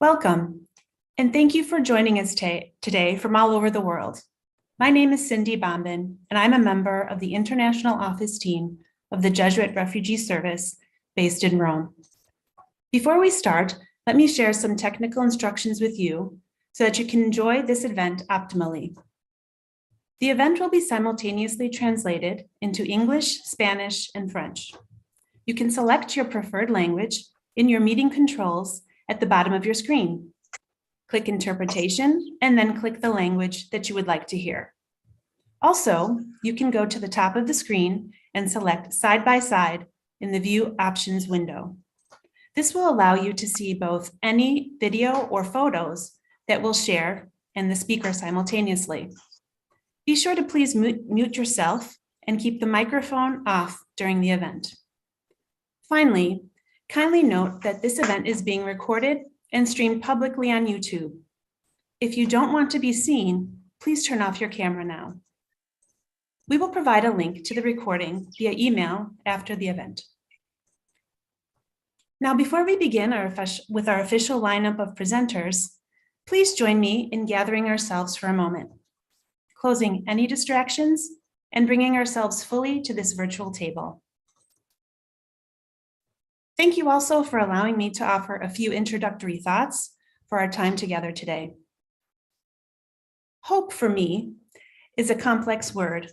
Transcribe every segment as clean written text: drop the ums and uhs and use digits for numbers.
Welcome, and thank you for joining us today from all over the world. My name is Cindy Bombin, and I'm a member of the International Office team of the Jesuit Refugee Service based in Rome. Before we start, let me share some technical instructions with you so that you can enjoy this event optimally. The event will be simultaneously translated into English, Spanish, and French. You can select your preferred language in your meeting controls at the bottom of your screen. Click Interpretation, and then click the language that you would like to hear. Also, you can go to the top of the screen and select Side by Side in the View Options window. This will allow you to see both any video or photos that we'll share and the speaker simultaneously. Be sure to please mute yourself and keep the microphone off during the event. Finally, kindly note that this event is being recorded and streamed publicly on YouTube. If you don't want to be seen, please turn off your camera now. We will provide a link to the recording via email after the event. Now, before we begin with our official lineup of presenters, please join me in gathering ourselves for a moment, closing any distractions and bringing ourselves fully to this virtual table. Thank you also for allowing me to offer a few introductory thoughts for our time together today. Hope for me is a complex word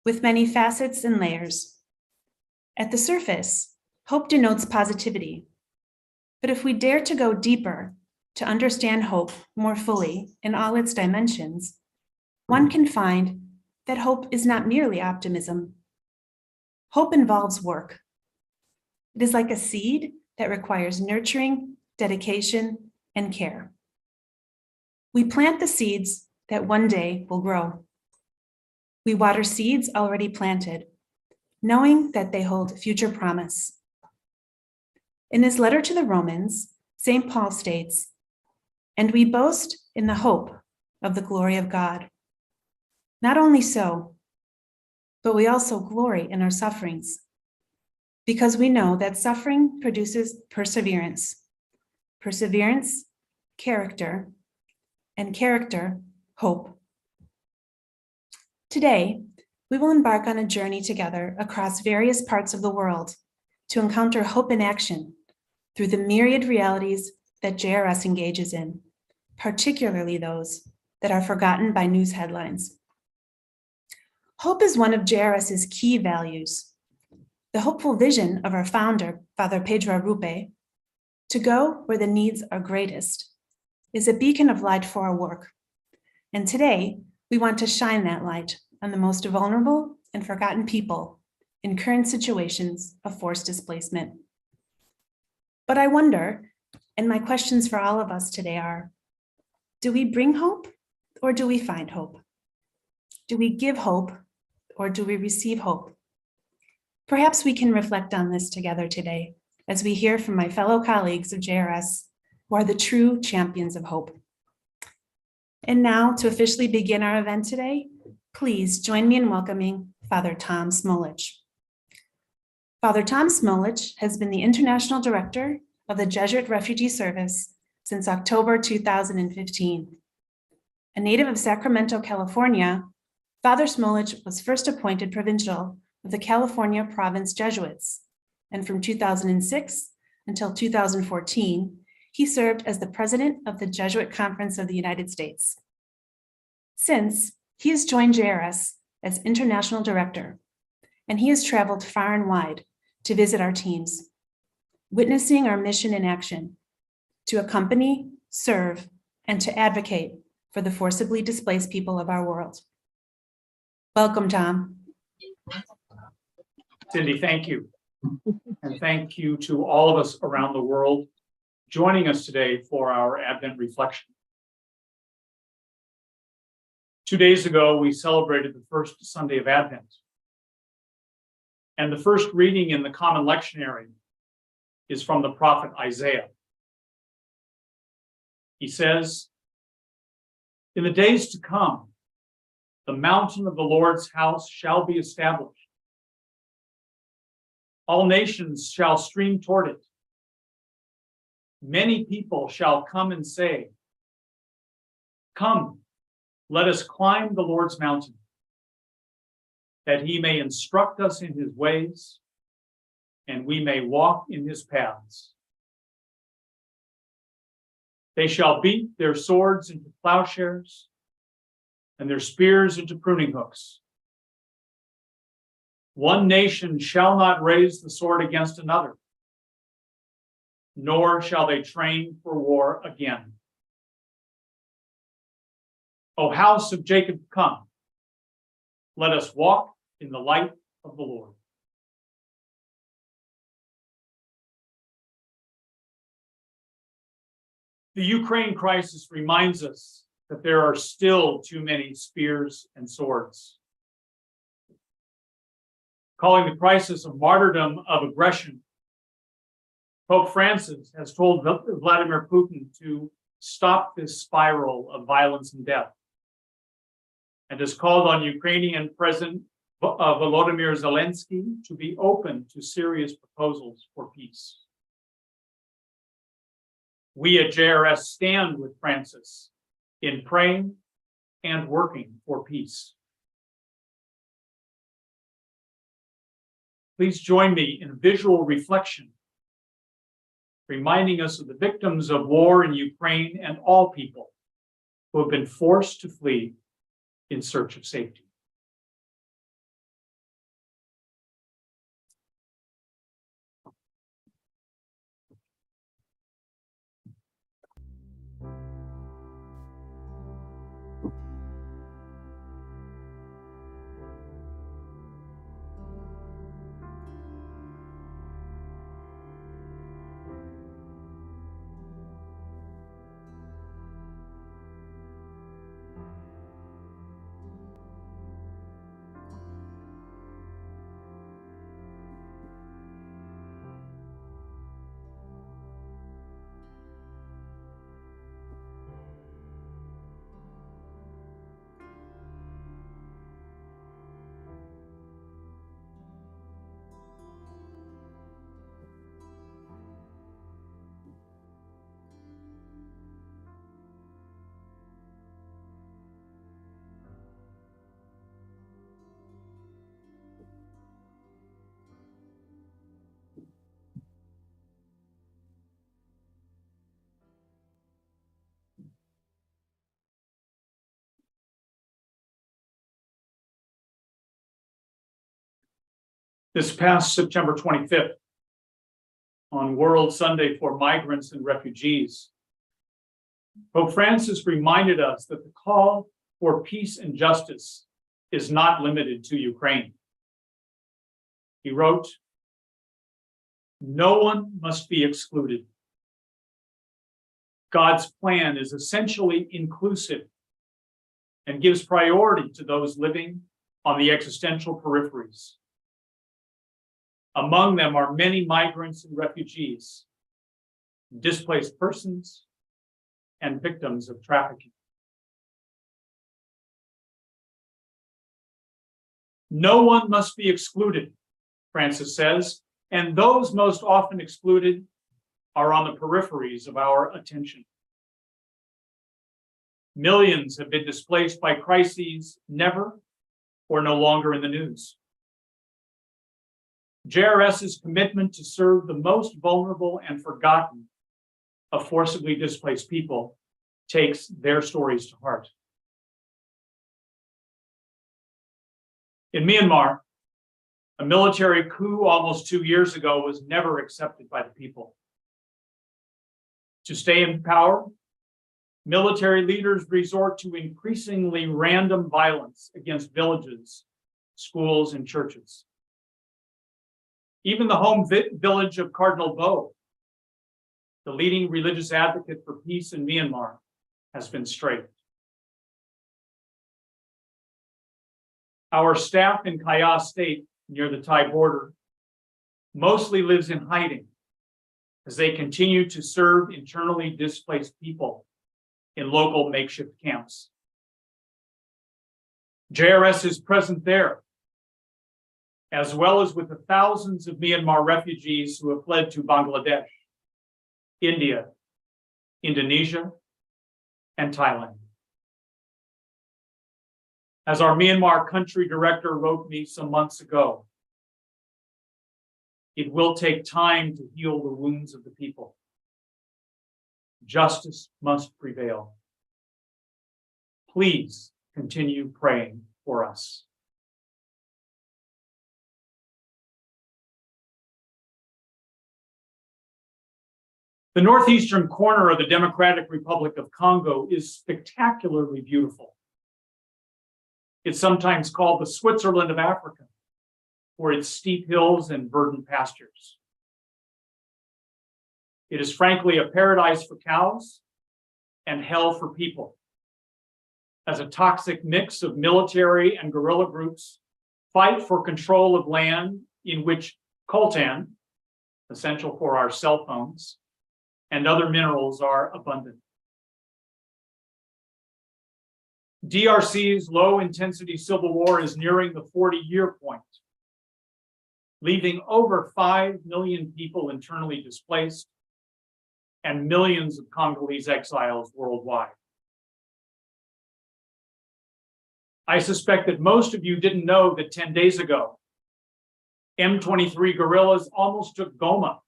with many facets and layers. At the surface, hope denotes positivity. But if we dare to go deeper to understand hope more fully in all its dimensions, one can find that hope is not merely optimism. Hope involves work. It is like a seed that requires nurturing, dedication, and care. We plant the seeds that one day will grow. We water seeds already planted, knowing that they hold future promise. In his letter to the Romans, St. Paul states, "And we boast in the hope of the glory of God." Not only so, but we also glory in our sufferings, because we know that suffering produces perseverance, perseverance, character, and character, hope. Today, we will embark on a journey together across various parts of the world to encounter hope in action through the myriad realities that JRS engages in, particularly those that are forgotten by news headlines. Hope is one of JRS's key values. The hopeful vision of our founder, Father Pedro Arrupe, to go where the needs are greatest, is a beacon of light for our work. And today, we want to shine that light on the most vulnerable and forgotten people in current situations of forced displacement. But I wonder, and my questions for all of us today are, do we bring hope or do we find hope? Do we give hope or do we receive hope? Perhaps we can reflect on this together today as we hear from my fellow colleagues of JRS who are the true champions of hope. And now, to officially begin our event today, please join me in welcoming Father Tom Smolich. Father Tom Smolich has been the International Director of the Jesuit Refugee Service since October 2015. A native of Sacramento, California, Father Smolich was first appointed provincial of the California Province Jesuits, and from 2006 until 2014, he served as the president of the Jesuit Conference of the United States. Since, he has joined JRS as international director, and he has traveled far and wide to visit our teams, witnessing our mission in action to accompany, serve, and to advocate for the forcibly displaced people of our world. Welcome, Tom. Cindy, thank you. And thank you to all of us around the world joining us today for our Advent reflection. 2 days ago, we celebrated the first Sunday of Advent. And the first reading in the Common Lectionary is from the prophet Isaiah. He says, "In the days to come, the mountain of the Lord's house shall be established. All nations shall stream toward it. Many people shall come and say, 'Come, let us climb the Lord's mountain, that he may instruct us in his ways, and we may walk in his paths.' They shall beat their swords into plowshares and their spears into pruning hooks. One nation shall not raise the sword against another, nor shall they train for war again. O house of Jacob, come, let us walk in the light of the Lord." The Ukraine crisis reminds us that there are still too many spears and swords. Calling the crisis a martyrdom of aggression, Pope Francis has told Vladimir Putin to stop this spiral of violence and death, and has called on Ukrainian President Volodymyr Zelensky to be open to serious proposals for peace. We at JRS stand with Francis in praying and working for peace. Please join me in a visual reflection, reminding us of the victims of war in Ukraine and all people who have been forced to flee in search of safety. This past September 25th, on World Sunday for Migrants and Refugees, Pope Francis reminded us that the call for peace and justice is not limited to Ukraine. He wrote, "No one must be excluded. God's plan is essentially inclusive and gives priority to those living on the existential peripheries. Among them are many migrants and refugees, displaced persons, and victims of trafficking. No one must be excluded," Francis says, and those most often excluded are on the peripheries of our attention. Millions have been displaced by crises never or no longer in the news. JRS's commitment to serve the most vulnerable and forgotten of forcibly displaced people takes their stories to heart. In Myanmar, a military coup almost 2 years ago was never accepted by the people. To stay in power, military leaders resort to increasingly random violence against villages, schools, and churches. Even the home village of Cardinal Bo, the leading religious advocate for peace in Myanmar, has been strafed. Our staff in Kaya State, near the Thai border, mostly lives in hiding as they continue to serve internally displaced people in local makeshift camps. JRS is present there, as well as with the thousands of Myanmar refugees who have fled to Bangladesh, India, Indonesia, and Thailand. As our Myanmar country director wrote me some months ago, it will take time to heal the wounds of the people. Justice must prevail. Please continue praying for us. The northeastern corner of the Democratic Republic of Congo is spectacularly beautiful. It's sometimes called the Switzerland of Africa for its steep hills and verdant pastures. It is frankly a paradise for cows and hell for people, as a toxic mix of military and guerrilla groups fight for control of land in which coltan, essential for our cell phones, and other minerals are abundant. DRC's low-intensity civil war is nearing the 40-year point, leaving over 5 million people internally displaced and millions of Congolese exiles worldwide. I suspect that most of you didn't know that 10 days ago, M23 guerrillas almost took Goma,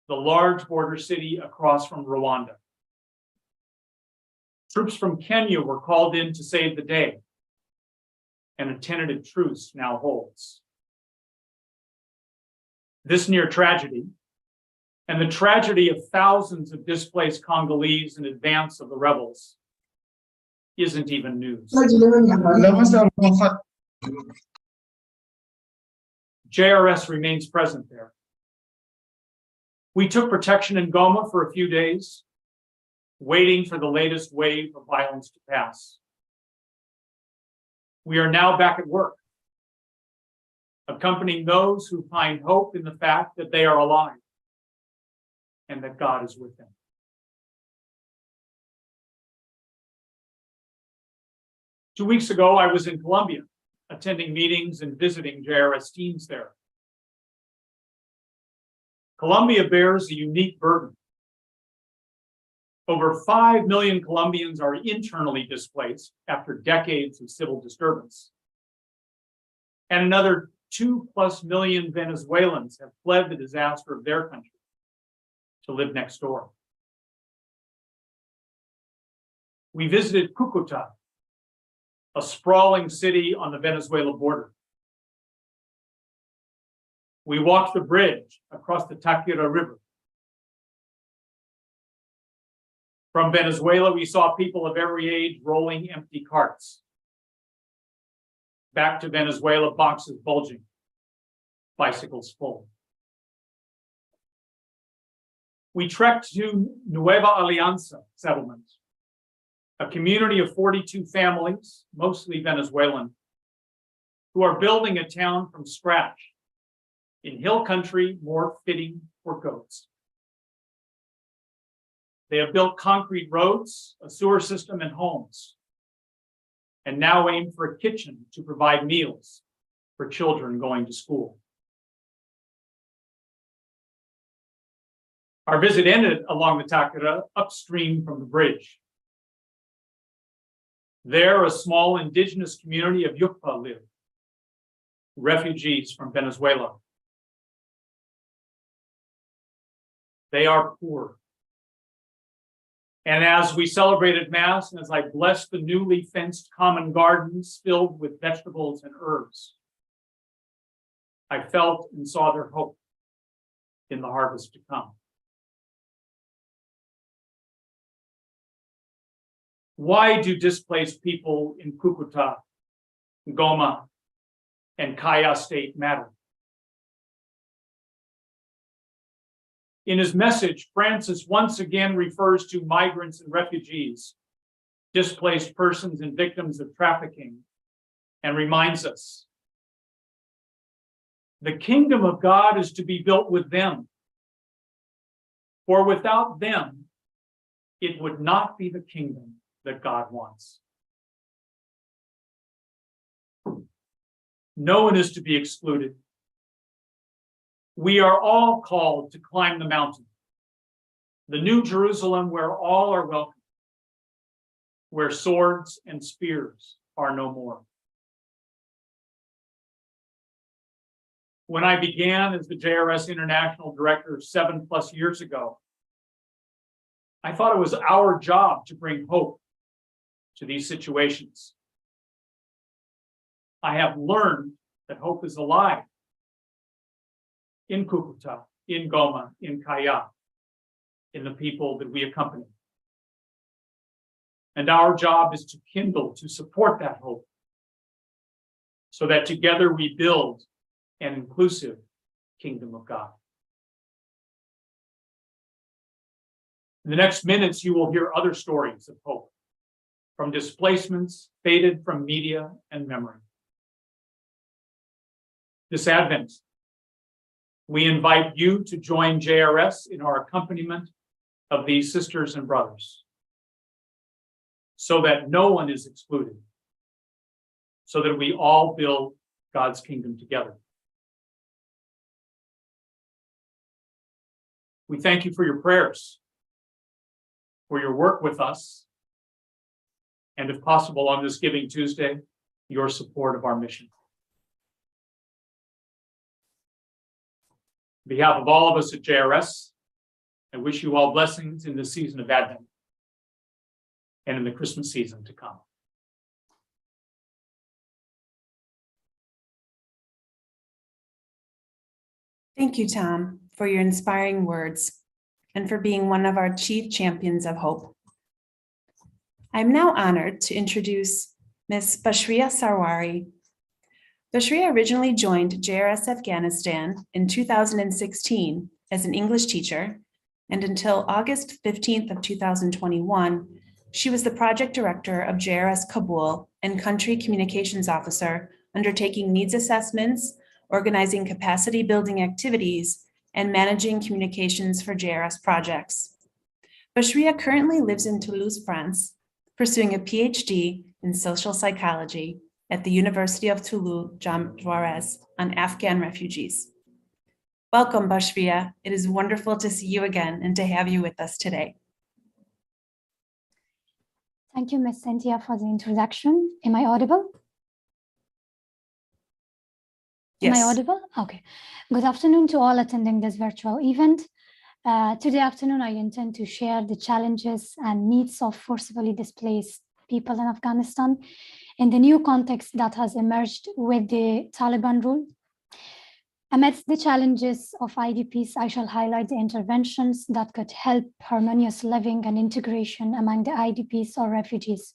the large border city across from Rwanda. Troops from Kenya were called in to save the day, and a tentative truce now holds. This near tragedy, and the tragedy of thousands of displaced Congolese in advance of the rebels, isn't even news. JRS remains present there. We took protection in Goma for a few days, waiting for the latest wave of violence to pass. We are now back at work, accompanying those who find hope in the fact that they are alive and that God is with them. Two weeks ago, I was in Colombia, attending meetings and visiting JRS teams there. Colombia bears a unique burden. Over 5 million Colombians are internally displaced after decades of civil disturbance. And another 2+ million Venezuelans have fled the disaster of their country to live next door. We visited Cucuta, a sprawling city on the Venezuela border. We walked the bridge across the Taquira River. From Venezuela, we saw people of every age rolling empty carts. Back to Venezuela, boxes bulging, bicycles full. We trekked to Nueva Alianza settlement, a community of 42 families, mostly Venezuelan, who are building a town from scratch in hill country more fitting for goats. They have built concrete roads, a sewer system, and homes, and now aim for a kitchen to provide meals for children going to school. Our visit ended along the Taquira, upstream from the bridge. There, a small indigenous community of Yukpa live, refugees from Venezuela. They are poor And as we celebrated Mass, and as I blessed the newly fenced common gardens filled with vegetables and herbs, I felt and saw their hope in the harvest to come. Why do displaced people in Cucuta, Goma, and Kaya state matter? In his message, Francis once again refers to migrants and refugees, displaced persons and victims of trafficking, and reminds us, the kingdom of God is to be built with them, for without them, it would not be the kingdom that God wants. No one is to be excluded. We are all called to climb the mountain, the new Jerusalem where all are welcome, where swords and spears are no more. When I began as the JRS International Director 7+ years ago, I thought it was our job to bring hope to these situations. I have learned that hope is alive in Cucuta, in Goma, in Kaya, in the people that we accompany. And our job is to kindle, to support that hope, so that together we build an inclusive kingdom of God. In the next minutes, you will hear other stories of hope, from displacements faded from media and memory. This Advent, we invite you to join JRS in our accompaniment of these sisters and brothers, so that no one is excluded, so that we all build God's kingdom together. We thank you for your prayers, for your work with us, and if possible on this Giving Tuesday, your support of our mission. On behalf of all of us at JRS, I wish you all blessings in this season of Advent and in the Christmas season to come. Thank you, Tom, for your inspiring words and for being one of our chief champions of hope. I'm now honored to introduce Ms. Bashriya Sarwari. Bashriya originally joined JRS Afghanistan in 2016 as an English teacher, and until August 15th of 2021, she was the project director of JRS Kabul and country communications officer, undertaking needs assessments, organizing capacity building activities, and managing communications for JRS projects. Bashriya currently lives in Toulouse, France, pursuing a PhD in social psychology at the University of Toulouse, Jean Jaurès, on Afghan refugees. Welcome, Bashriya. It is wonderful to see you again and to have you with us today. Thank you, Ms. Cynthia, for the introduction. Am I audible? Yes. Am I audible? Okay. Good afternoon to all attending this virtual event. Today afternoon, I intend to share the challenges and needs of forcibly displaced people in Afghanistan in the new context that has emerged with the Taliban rule. Amidst the challenges of IDPs, I shall highlight the interventions that could help harmonious living and integration among the IDPs or refugees.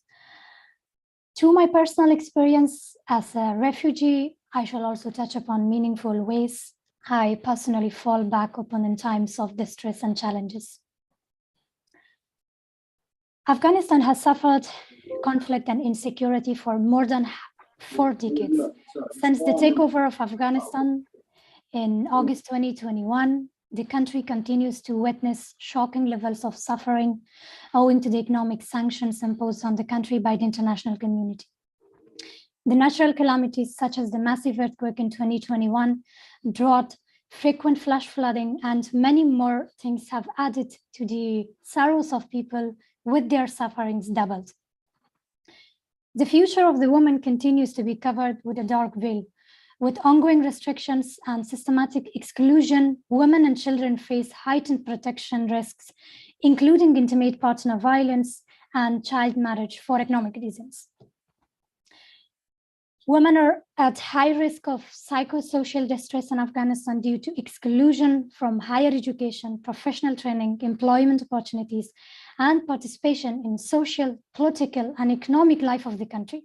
To my personal experience as a refugee, I shall also touch upon meaningful ways I personally fall back upon in times of distress and challenges. Afghanistan has suffered conflict and insecurity for more than 4 decades. Since the takeover of Afghanistan in August 2021, the country continues to witness shocking levels of suffering owing to the economic sanctions imposed on the country by the international community. The natural calamities such as the massive earthquake in 2021, drought, frequent flash flooding, and many more things have added to the sorrows of people, with their sufferings doubled. The future of the woman continues to be covered with a dark veil. With ongoing restrictions and systematic exclusion, women and children face heightened protection risks including intimate partner violence and child marriage for economic reasons. Women are at high risk of psychosocial distress in Afghanistan due to exclusion from higher education, professional training, employment opportunities, and participation in social, political, and economic life of the country.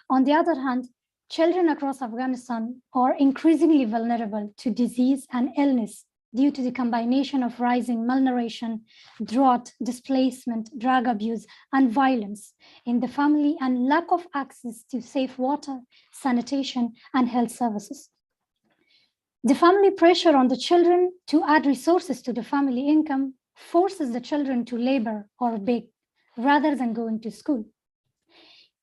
On the other hand, children across Afghanistan are increasingly vulnerable to disease and illness due to the combination of rising malnutrition, drought, displacement, drug abuse, and violence in the family, and lack of access to safe water, sanitation, and health services. The family pressure on the children to add resources to the family income forces the children to labor or beg rather than going to school.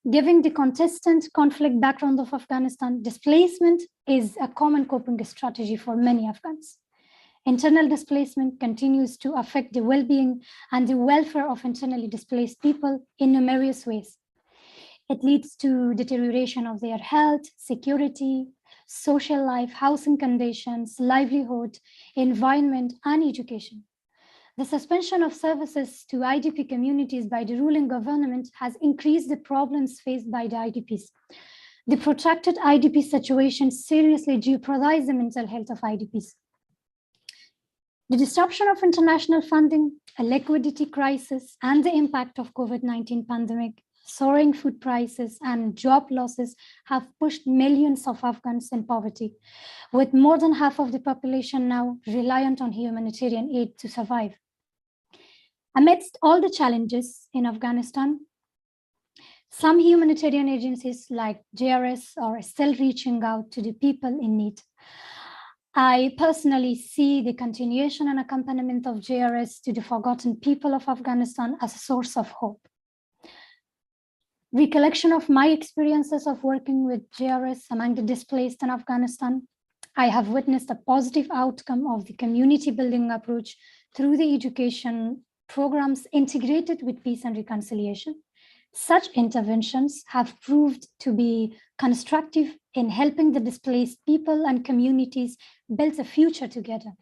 Given the contestant conflict background of Afghanistan, displacement is a common coping strategy for many Afghans. Internal displacement continues to affect the well-being and the welfare of internally displaced people in numerous ways. It leads to deterioration of their health, security, social life, housing conditions, livelihood, environment, and education. The suspension of services to IDP communities by the ruling government has increased the problems faced by the IDPs. The protracted IDP situation seriously jeopardizes the mental health of IDPs. The disruption of international funding, a liquidity crisis, and the impact of COVID-19 pandemic, soaring food prices, and job losses have pushed millions of Afghans in poverty, with more than half of the population now reliant on humanitarian aid to survive. Amidst all the challenges in Afghanistan, some humanitarian agencies like JRS are still reaching out to the people in need. I personally see the continuation and accompaniment of JRS to the forgotten people of Afghanistan as a source of hope. Recollection of my experiences of working with JRS among the displaced in Afghanistan, I have witnessed a positive outcome of the community building approach through the education programs integrated with peace and reconciliation. Such interventions have proved to be constructive in helping the displaced people and communities build a future together.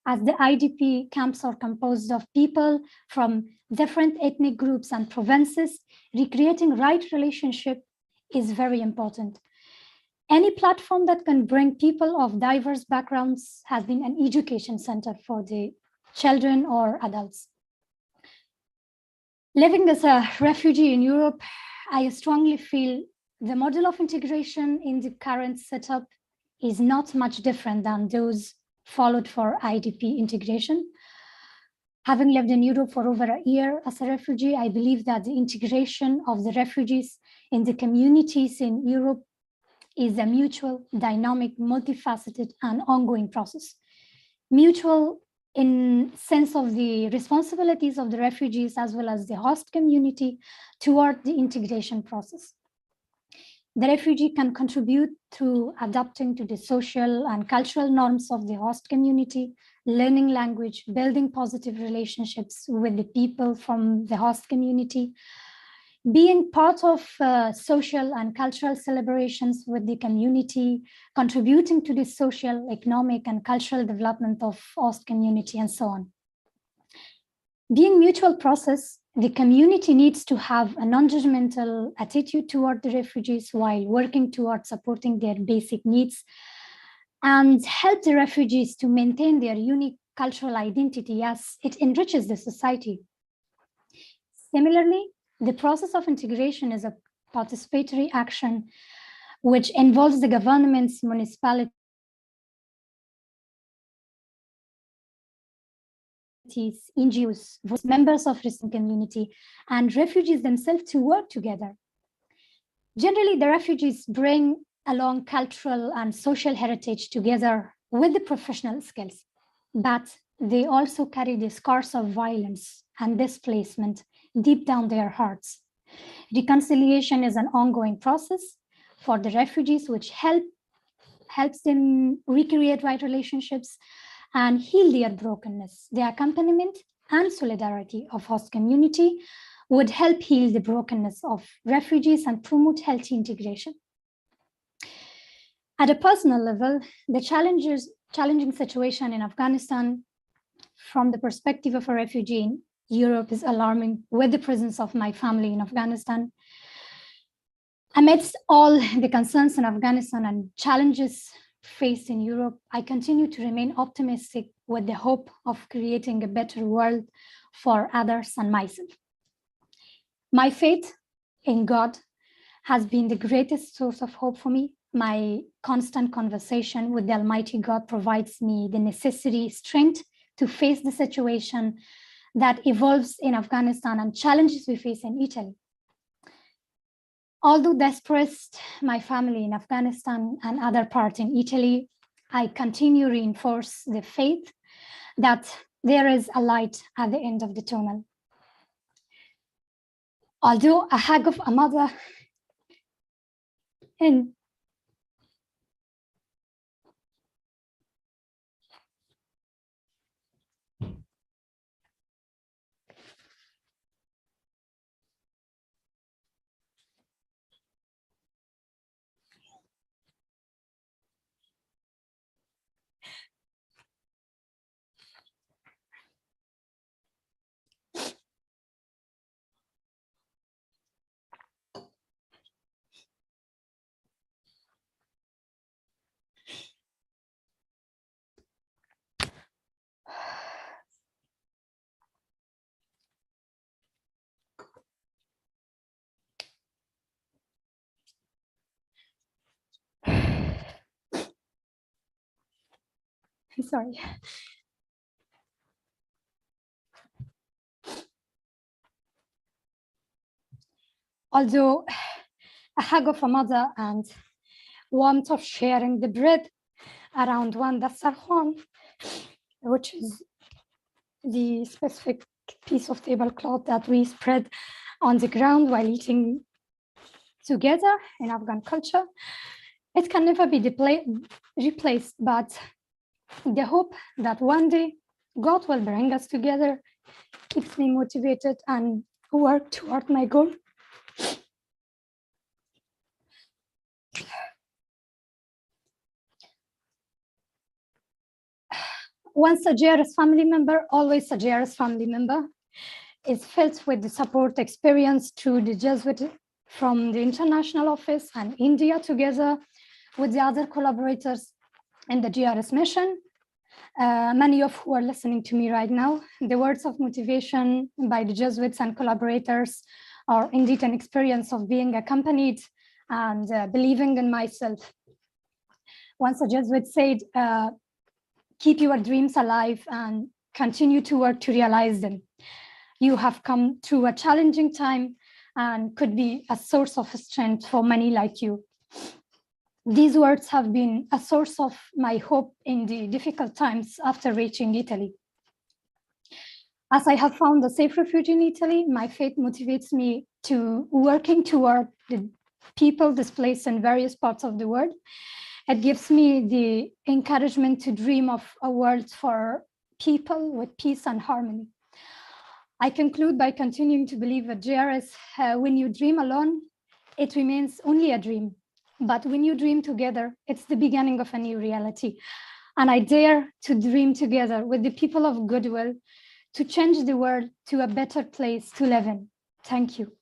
As the IDP camps are composed of people from different ethnic groups and provinces, recreating right relationship is very important. Any platform that can bring people of diverse backgrounds has been an education center for the children or adults. Living as a refugee in Europe, I strongly feel the model of integration in the current setup is not much different than those followed for IDP integration. Having lived in Europe for over a year as a refugee, I believe that the integration of the refugees in the communities in Europe is a mutual, dynamic, multifaceted, and ongoing process. Mutual in sense of the responsibilities of the refugees as well as the host community toward the integration process. The refugee can contribute through adapting to the social and cultural norms of the host community, learning language, building positive relationships with the people from the host community, being part of social and cultural celebrations with the community, contributing to the social, economic, and cultural development of host community, and so on. Being mutual process, the community needs to have a non-judgmental attitude toward the refugees while working towards supporting their basic needs and help the refugees to maintain their unique cultural identity as it enriches the society. Similarly, the process of integration is a participatory action which involves the governments, municipalities, NGOs, members of the community, and refugees themselves to work together. Generally, the refugees bring along cultural and social heritage together with the professional skills, but they also carry the scars of violence and displacement deep down their hearts. Reconciliation is an ongoing process for the refugees, which helps them recreate right relationships and heal their brokenness. The accompaniment and solidarity of host community would help heal the brokenness of refugees and promote healthy integration. At a personal level, the challenging situation in Afghanistan from the perspective of a refugee in Europe is alarming with the presence of my family in Afghanistan. Amidst all the concerns in Afghanistan and challenges faced in Europe, I continue to remain optimistic with the hope of creating a better world for others and myself. My faith in God has been the greatest source of hope for me. My constant conversation with the Almighty God provides me the necessary strength to face the situation that evolves in Afghanistan and challenges we face in Italy. Although dispersed my family in Afghanistan and other parts in Italy, I continue to reinforce the faith that there is a light at the end of the tunnel. Although a hug of a mother and sorry. Although a hug of a mother and warmth of sharing the bread around one dasarkhan, which is the specific piece of tablecloth that we spread on the ground while eating together in Afghan culture, it can never be replaced, but the hope that one day God will bring us together keeps me motivated and work toward my goal. Once a JRS family member, always a JRS family member, is filled with the support experience through the Jesuit from the international office and India together with the other collaborators in the JRS mission. Many of who are listening to me right now, the words of motivation by the Jesuits and collaborators are indeed an experience of being accompanied and believing in myself. Once a Jesuit said, keep your dreams alive and continue to work to realize them. You have come through a challenging time and could be a source of strength for many like you. These words have been a source of my hope in the difficult times after reaching Italy. As I have found a safe refuge in Italy, my faith motivates me to working toward the people displaced in various parts of the world. It gives me the encouragement to dream of a world for people with peace and harmony. I conclude by continuing to believe that JRS, when you dream alone, it remains only a dream. But when you dream together, it's the beginning of a new reality. And I dare to dream together with the people of goodwill to change the world to a better place to live in. Thank you.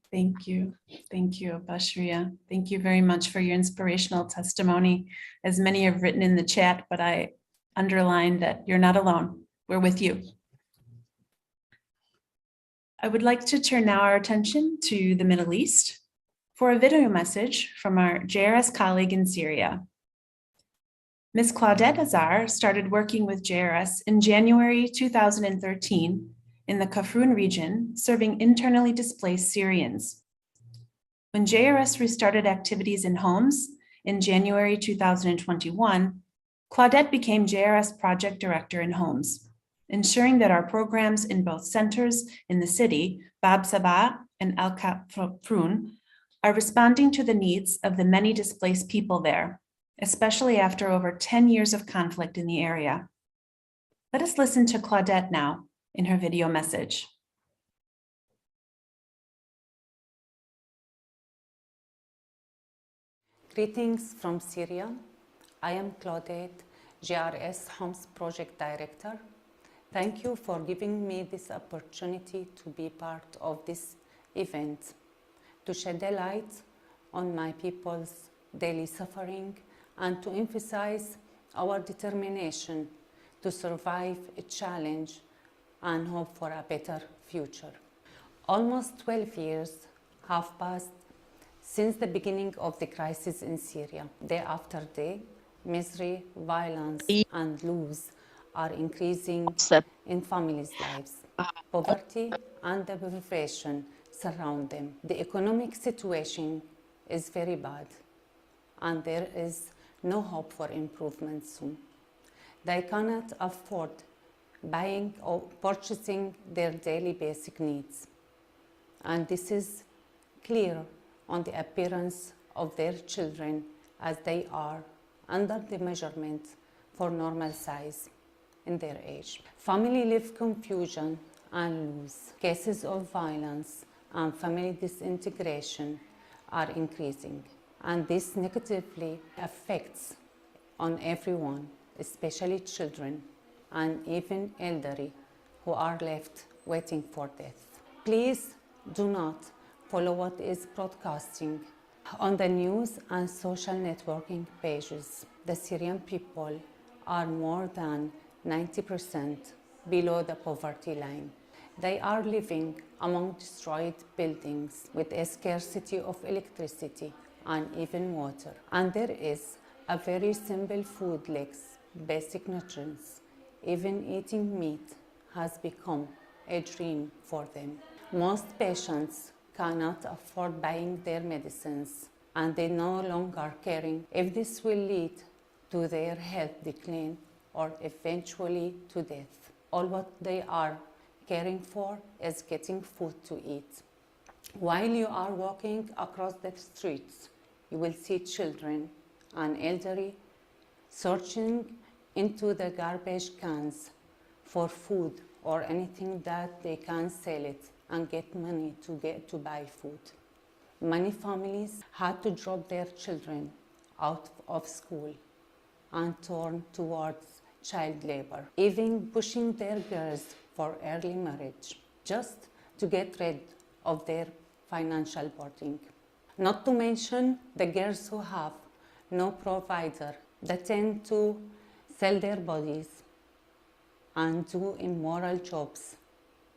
Thank you. Thank you, Bashria. Thank you very much for your inspirational testimony. As many have written in the chat, but I underline that you're not alone. We're with you. I would like to turn now our attention to the Middle East for a video message from our JRS colleague in Syria. Ms. Claudette Azar started working with JRS in January 2013 in the Kafrun region, serving internally displaced Syrians. When JRS restarted activities in homes in January 2021, Claudette became JRS project director in homes, ensuring that our programs in both centers in the city, Bab Sabah and Al Kafrun, are responding to the needs of the many displaced people there, especially after over 10 years of conflict in the area. Let us listen to Claudette now in her video message. Greetings from Syria. I am Claudette, JRS Homes Project Director. Thank you for giving me this opportunity to be part of this event, to shed a light on my people's daily suffering and to emphasize our determination to survive a challenge and hope for a better future. Almost 12 years have passed since the beginning of the crisis in Syria. Day after day, misery, violence, and loss are increasing in families' lives. Poverty and deprivation surround them. The economic situation is very bad, and there is no hope for improvement soon. They cannot afford buying or purchasing their daily basic needs. And this is clear on the appearance of their children as they are under the measurement for normal size in their age. Family live confusion and loss. Cases of violence and family disintegration are increasing, and this negatively affects on everyone, especially children and even elderly who are left waiting for death. Please do not follow what is broadcasting on the news and social networking pages. The Syrian people are more than 90% below the poverty line. They are living among destroyed buildings with a scarcity of electricity and even water. And there is a very simple food lacks basic nutrients. Even eating meat has become a dream for them. Most patients cannot afford buying their medicines, and they no longer caring if this will lead to their health decline or eventually to death. All what they are caring for is getting food to eat. While you are walking across the streets, you will see children and elderly searching into the garbage cans for food or anything that they can sell it and get money to buy food. Many families had to drop their children out of school and turn towards child labor, even pushing their girls for early marriage, just to get rid of their financial burden. Not to mention the girls who have no provider, that tend to sell their bodies and do immoral jobs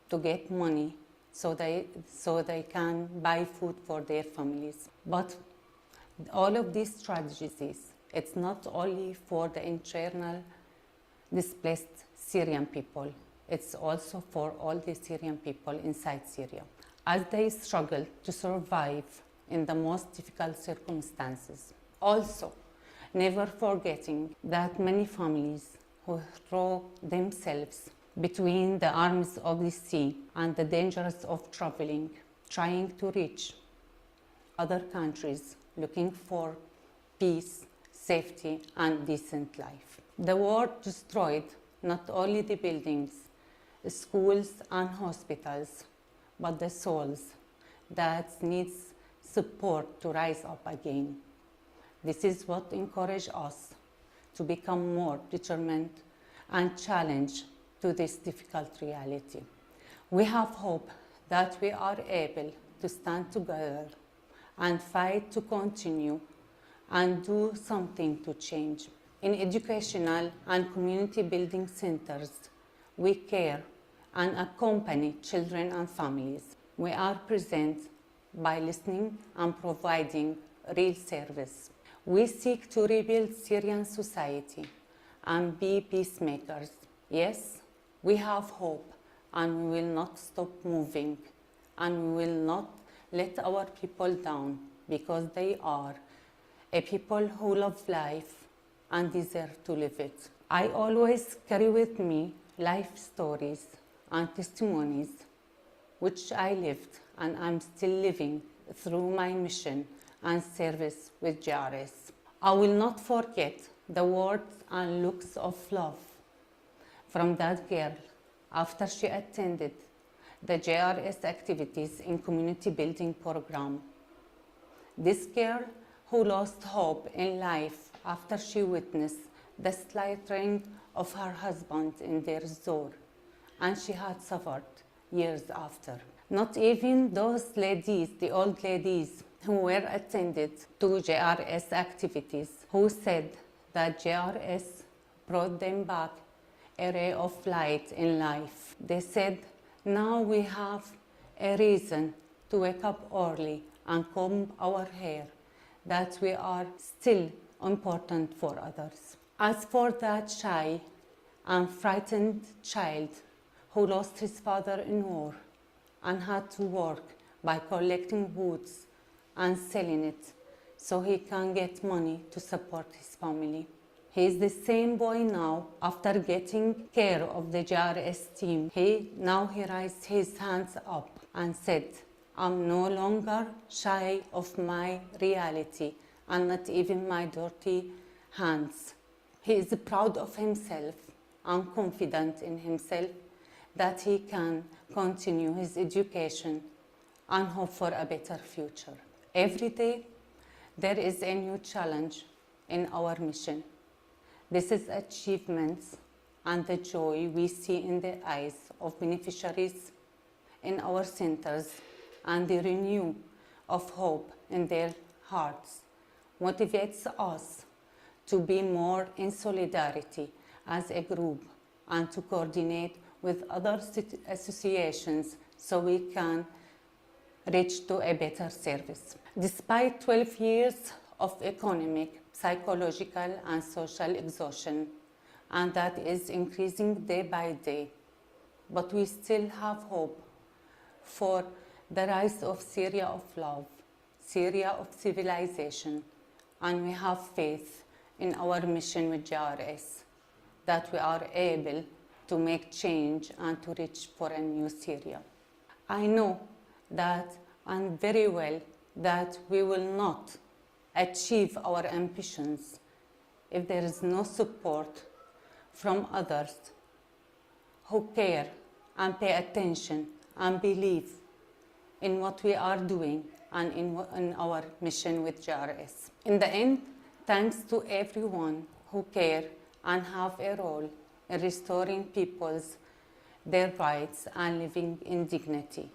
to get money so they can buy food for their families. But all of these strategies, it's not only for the internal displaced Syrian people, it's also for all the Syrian people inside Syria, as they struggle to survive in the most difficult circumstances. Also, never forgetting that many families who throw themselves between the arms of the sea and the dangers of traveling, trying to reach other countries, looking for peace, safety, and decent life. The war destroyed not only the buildings, schools, and hospitals, but the souls that needs support to rise up again. This is what encourages us to become more determined and challenged to this difficult reality. We have hope that we are able to stand together and fight to continue and do something to change. In educational and community building centers, we care and accompany children and families. We are present by listening and providing real service. We seek to rebuild Syrian society and be peacemakers. Yes, we have hope, and we will not stop moving, and we will not let our people down, because they are a people who love life and deserve to live it. I always carry with me life stories and testimonies which I lived and I'm still living through my mission and service with JRS. I will not forget the words and looks of love from that girl after she attended the JRS activities in community building program. This girl who lost hope in life after she witnessed the slaughtering of her husband in Deir Zor, and she had suffered years after. Not even those ladies, the old ladies who were attended to JRS activities, who said that JRS brought them back a ray of light in life. They said, now we have a reason to wake up early and comb our hair, that we are still important for others. As for that shy and frightened child who lost his father in war and had to work by collecting woods and selling it so he can get money to support his family. He is the same boy now after getting care of the JRS team. He raised his hands up and said, I'm no longer shy of my reality and not even my dirty hands. He is proud of himself and confident in himself that he can continue his education and hope for a better future. Every day, there is a new challenge in our mission. This is achievements and the joy we see in the eyes of beneficiaries in our centers and the renewal of hope in their hearts motivates us to be more in solidarity as a group and to coordinate with other associations so we can reach to a better service. Despite 12 years of economic, psychological and social exhaustion, and that is increasing day by day, but we still have hope for the rise of Syria of love, Syria of civilization, and we have faith in our mission with JRS that we are able to make change and to reach for a new Syria. I know that, and very well, that we will not achieve our ambitions if there is no support from others who care and pay attention and believe in what we are doing and in our mission with JRS. In the end, thanks to everyone who care and have a role in restoring their rights and living in dignity.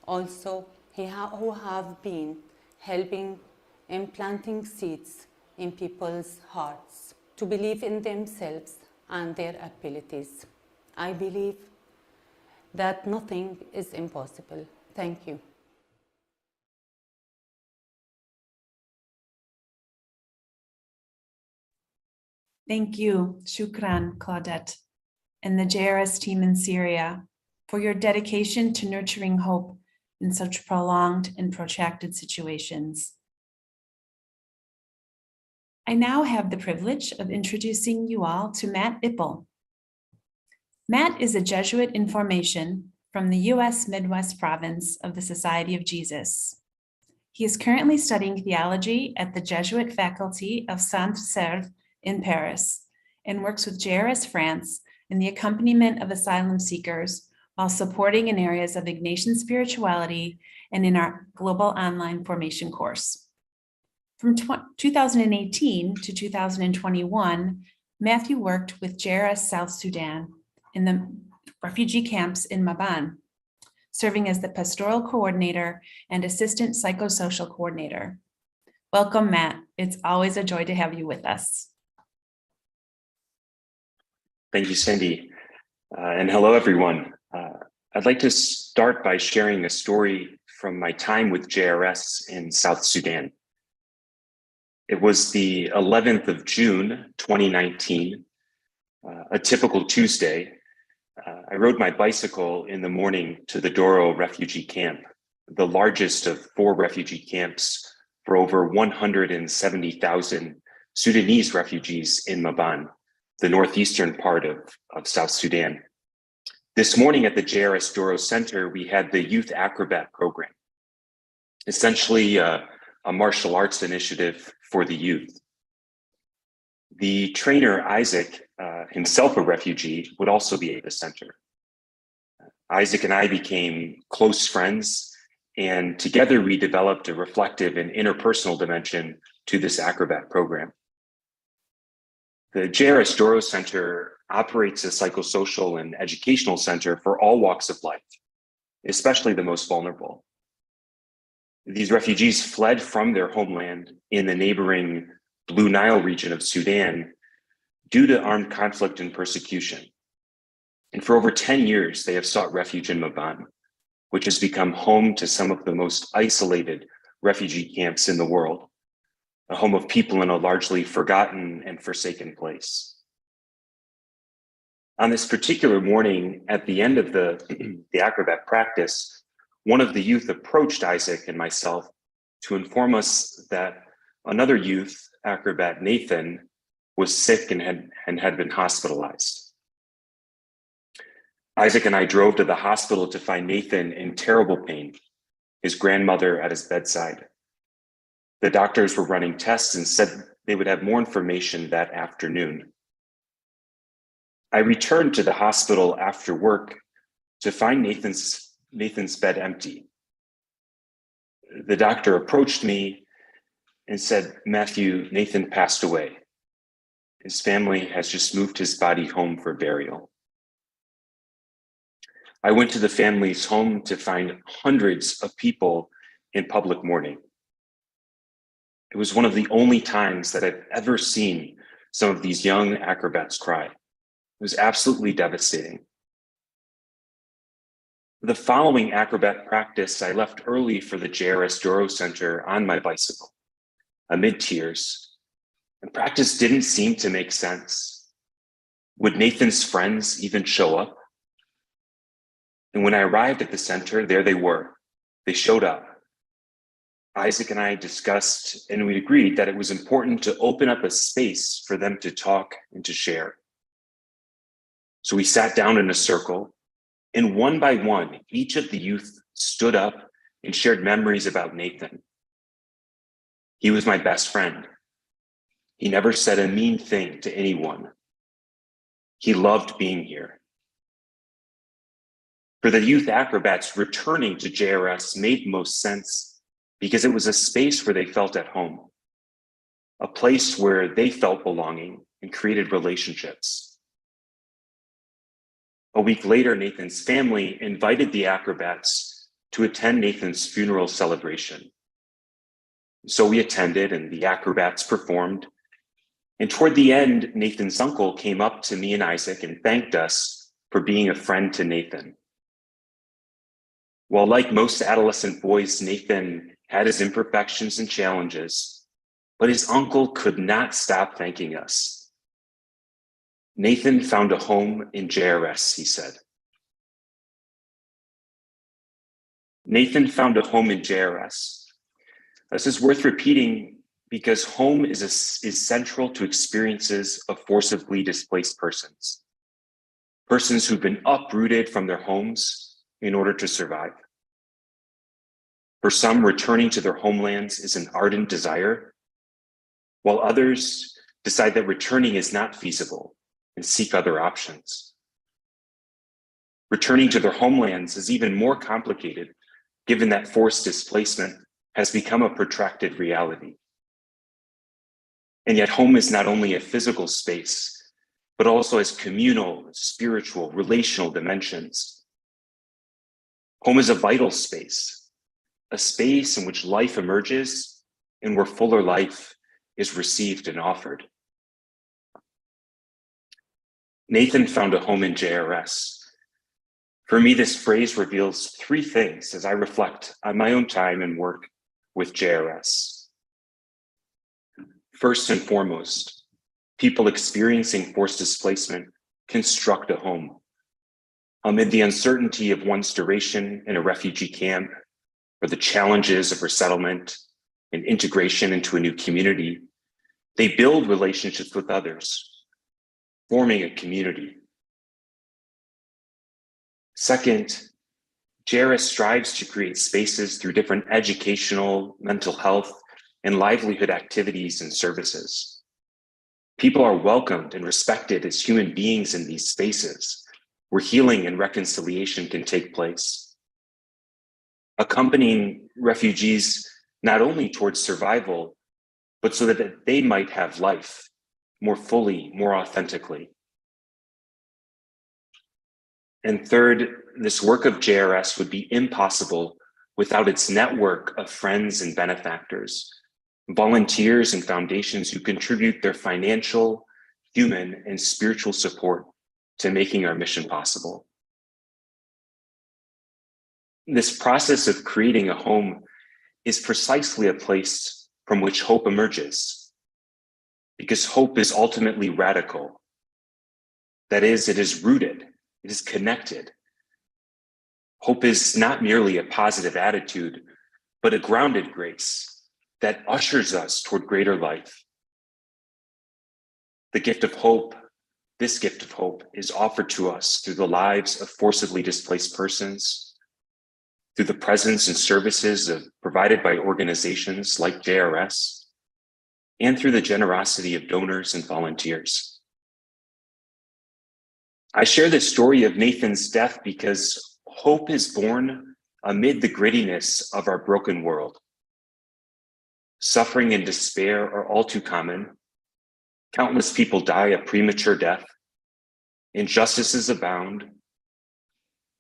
Also, who have been helping in planting seeds in people's hearts to believe in themselves and their abilities. I believe that nothing is impossible. Thank you. Thank you, Shukran, Claudette, and the JRS team in Syria for your dedication to nurturing hope in such prolonged and protracted situations. I now have the privilege of introducing you all to Matt Ippel. Matt is a Jesuit in formation from the U.S. Midwest province of the Society of Jesus. He is currently studying theology at the Jesuit faculty of Sainte-Serve in Paris and works with JRS France in the accompaniment of asylum seekers while supporting in areas of Ignatian spirituality and in our global online formation course. From 2018 to 2021, Matthew worked with JRS South Sudan in the refugee camps in Maban, serving as the pastoral coordinator and assistant psychosocial coordinator. Welcome, Matt. It's always a joy to have you with us. Thank you, Cindy. And hello, everyone. I'd like to start by sharing a story from my time with JRS in South Sudan. It was the 11th of June, 2019, a typical Tuesday. I rode my bicycle in the morning to the Doro refugee camp, the largest of 4 refugee camps for over 170,000 Sudanese refugees in Maban, the northeastern part of South Sudan. This morning at the JRS Doro Center, we had the Youth Acrobat program, essentially a martial arts initiative for the youth. The trainer, Isaac, himself a refugee, would also be at the center. Isaac and I became close friends, and together we developed a reflective and interpersonal dimension to this Acrobat program. The JRS Doro Center operates a psychosocial and educational center for all walks of life, especially the most vulnerable. These refugees fled from their homeland in the neighboring Blue Nile region of Sudan due to armed conflict and persecution. And for over 10 years, they have sought refuge in Maban, which has become home to some of the most isolated refugee camps in the world, a home of people in a largely forgotten and forsaken place. On this particular morning, at the end of the acrobat practice, one of the youth approached Isaac and myself to inform us that another youth, acrobat Nathan, was sick and had been hospitalized. Isaac and I drove to the hospital to find Nathan in terrible pain, his grandmother at his bedside. The doctors were running tests and said they would have more information that afternoon. I returned to the hospital after work to find Nathan's bed empty. The doctor approached me and said, "Matthew, Nathan passed away. His family has just moved his body home for burial." I went to the family's home to find hundreds of people in public mourning. It was one of the only times that I've ever seen some of these young acrobats cry. It was absolutely devastating. The following acrobat practice, I left early for the JRS Doro Center on my bicycle, amid tears, and practice didn't seem to make sense. Would Nathan's friends even show up? And when I arrived at the center, there they were. They showed up. Isaac and I discussed, and we agreed that it was important to open up a space for them to talk and to share. So we sat down in a circle, and one by one, each of the youth stood up and shared memories about Nathan. He was my best friend. He never said a mean thing to anyone. He loved being here. For the youth acrobats, returning to JRS made most sense because it was a space where they felt at home, a place where they felt belonging and created relationships. A week later, Nathan's family invited the acrobats to attend Nathan's funeral celebration. So we attended and the acrobats performed. And toward the end, Nathan's uncle came up to me and Isaac and thanked us for being a friend to Nathan. While like most adolescent boys, Nathan had his imperfections and challenges, but his uncle could not stop thanking us. Nathan found a home in JRS, he said. Nathan found a home in JRS. This is worth repeating because home is central to experiences of forcibly displaced persons who've been uprooted from their homes in order to survive. For some, returning to their homelands is an ardent desire, while others decide that returning is not feasible and seek other options. Returning to their homelands is even more complicated, given that forced displacement has become a protracted reality. And yet home is not only a physical space, but also has communal, spiritual, relational dimensions. Home is a vital space, a space in which life emerges and where fuller life is received and offered. Nathan found a home in JRS. For me, this phrase reveals three things as I reflect on my own time and work with JRS. First and foremost, people experiencing forced displacement construct a home. Amid the uncertainty of one's duration in a refugee camp, or the challenges of resettlement and integration into a new community, they build relationships with others, forming a community. Second, JRS strives to create spaces through different educational, mental health, and livelihood activities and services. People are welcomed and respected as human beings in these spaces where healing and reconciliation can take place. Accompanying refugees not only towards survival, but so that they might have life, more fully, more authentically. And third, this work of JRS would be impossible without its network of friends and benefactors, volunteers and foundations who contribute their financial, human, and spiritual support to making our mission possible. This process of creating a home is precisely a place from which hope emerges, because hope is ultimately radical. That is, it is rooted, it is connected. Hope is not merely a positive attitude, but a grounded grace that ushers us toward greater life. The gift of hope, this gift of hope, is offered to us through the lives of forcibly displaced persons, through the presence and services provided by organizations like JRS, and through the generosity of donors and volunteers. I share the story of Nathan's death because hope is born amid the grittiness of our broken world. Suffering and despair are all too common. Countless people die a premature death. Injustices abound.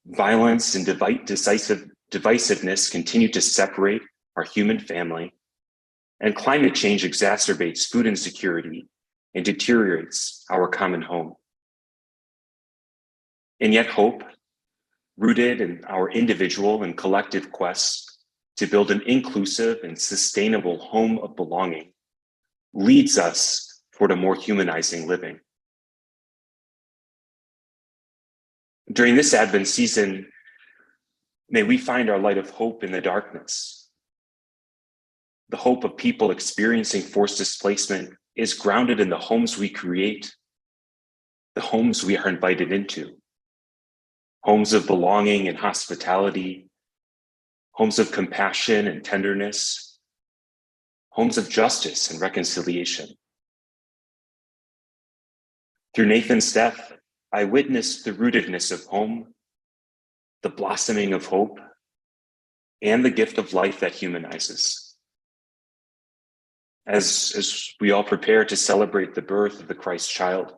Violence and divisiveness continue to separate our human family. And climate change exacerbates food insecurity and deteriorates our common home. And yet hope, rooted in our individual and collective quests to build an inclusive and sustainable home of belonging, leads us toward a more humanizing living. During this Advent season, may we find our light of hope in the darkness. The hope of people experiencing forced displacement is grounded in the homes we create, the homes we are invited into. Homes of belonging and hospitality, homes of compassion and tenderness, homes of justice and reconciliation. Through Nathan's death, I witnessed the rootedness of home, the blossoming of hope, and the gift of life that humanizes. As we all prepare to celebrate the birth of the Christ child,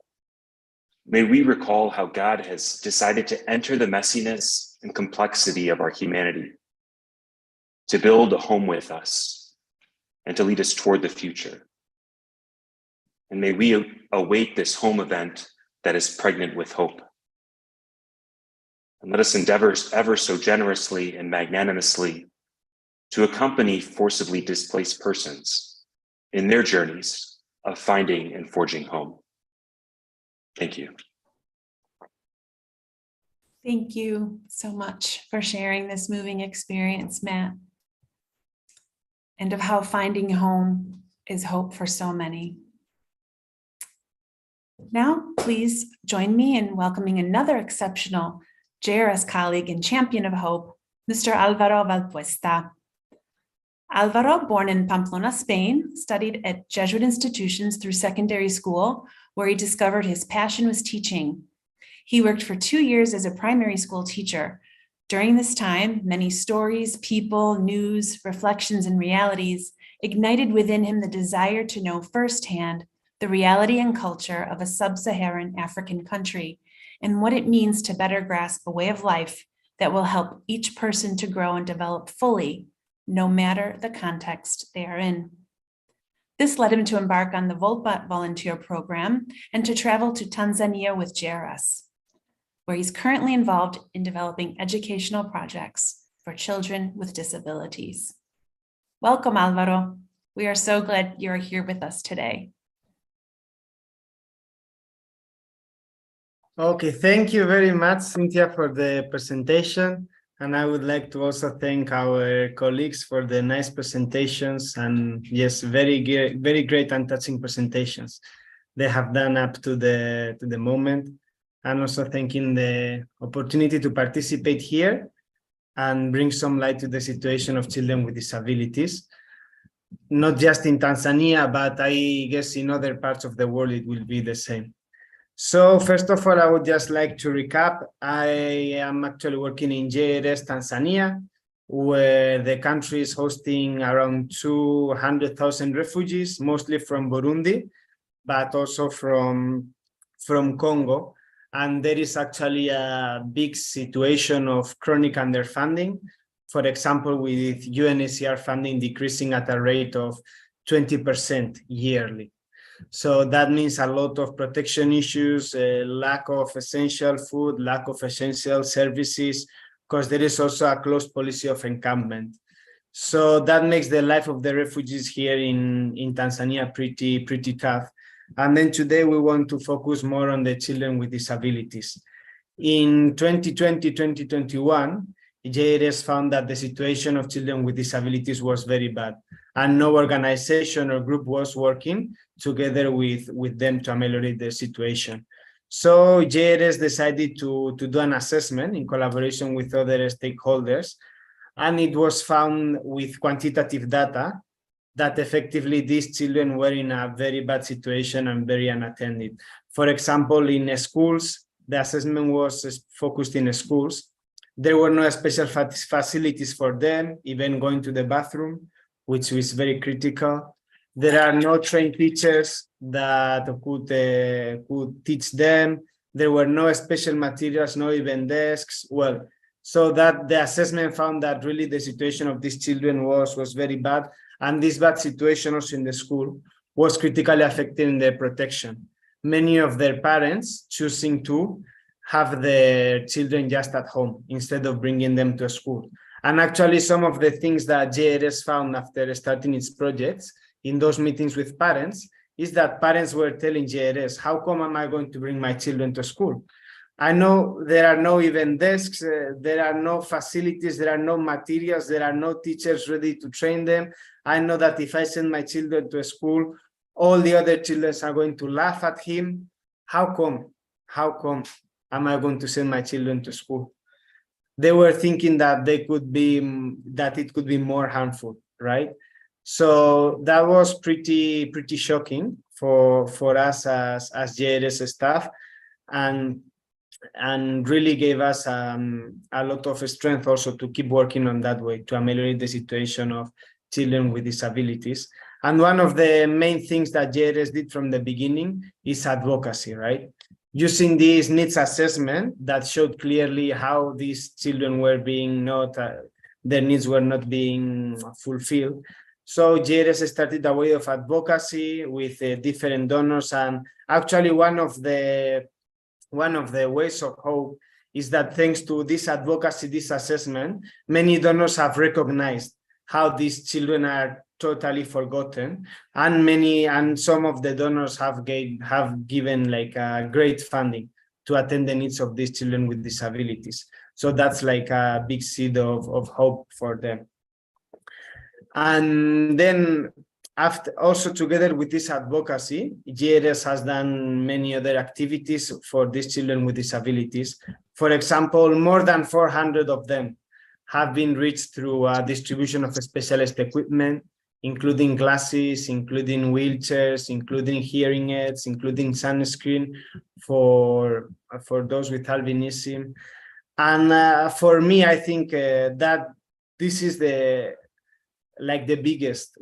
may we recall how God has decided to enter the messiness and complexity of our humanity, to build a home with us, and to lead us toward the future. And may we await this home event that is pregnant with hope. And let us endeavor ever so generously and magnanimously to accompany forcibly displaced persons in their journeys of finding and forging home. Thank you. Thank you so much for sharing this moving experience, Matt, and of how finding home is hope for so many. Now, please join me in welcoming another exceptional JRS colleague and champion of hope, Mr. Alvaro Valpuesta. Alvaro, born in Pamplona, Spain, studied at Jesuit institutions through secondary school, where he discovered his passion was teaching. He worked for 2 years as a primary school teacher. During this time, many stories, people, news, reflections, and realities ignited within him the desire to know firsthand the reality and culture of a sub-Saharan African country and what it means to better grasp a way of life that will help each person to grow and develop fully, no matter the context they are in. This led him to embark on the Volpa volunteer program and to travel to Tanzania with JRS, where he's currently involved in developing educational projects for children with disabilities. Welcome, Alvaro. We are so glad you're here with us today. Okay, thank you very much, Cynthia, for the presentation. And I would like to also thank our colleagues for the nice presentations and yes, very great and touching presentations they have done up to the moment. And also thanking the opportunity to participate here and bring some light to the situation of children with disabilities. Not just in Tanzania, but I guess in other parts of the world it will be the same. So first of all, I would just like to recap. I am actually working in JRS Tanzania, where the country is hosting around 200,000 refugees, mostly from Burundi. but also from Congo. And there is actually a big situation of chronic underfunding. For example, with UNHCR funding decreasing at a rate of 20% yearly. So that means a lot of protection issues, lack of essential food, lack of essential services, because there is also a closed policy of encampment. So that makes the life of the refugees here in Tanzania pretty tough. And then today we want to focus more on the children with disabilities. In 2020-2021, JRS found that the situation of children with disabilities was very bad, and no organization or group was working together with them to ameliorate the situation. So JRS decided to do an assessment in collaboration with other stakeholders, and it was found with quantitative data that effectively these children were in a very bad situation and very unattended. For example, in schools, the assessment was focused in schools. There were no special facilities for them, even going to the bathroom, which was very critical. There are no trained teachers that could teach them. There were no special materials, no even desks. Well, so that the assessment found that really the situation of these children was very bad. And this bad situation also in the school was critically affecting their protection. Many of their parents choosing to have their children just at home instead of bringing them to school. And actually some of the things that JRS found after starting its projects in those meetings with parents is that parents were telling JRS, how come am I going to bring my children to school? I know there are no even desks, there are no facilities, there are no materials, there are no teachers ready to train them. I know that if I send my children to school, all the other children are going to laugh at him. How come am I going to send my children to school? They were thinking that it could be more harmful, right? So that was pretty shocking for us as JRS staff, and really gave us a lot of strength also to keep working on that way to ameliorate the situation of children with disabilities. And one of the main things that JRS did from the beginning is advocacy, right? Using this needs assessment that showed clearly how these children were being their needs were not being fulfilled. So JRS started a way of advocacy with different donors, and actually one of the ways of hope is that thanks to this advocacy, this assessment, many donors have recognized how these children are totally forgotten, and some of the donors have given like great funding to attend the needs of these children with disabilities. So that's like a big seed of hope for them. And then also together with this advocacy, JRS has done many other activities for these children with disabilities. For example, more than 400 of them have been reached through distribution of specialist equipment, including glasses, including wheelchairs, including hearing aids, including sunscreen for those with albinism. And for me, I think that this is the biggest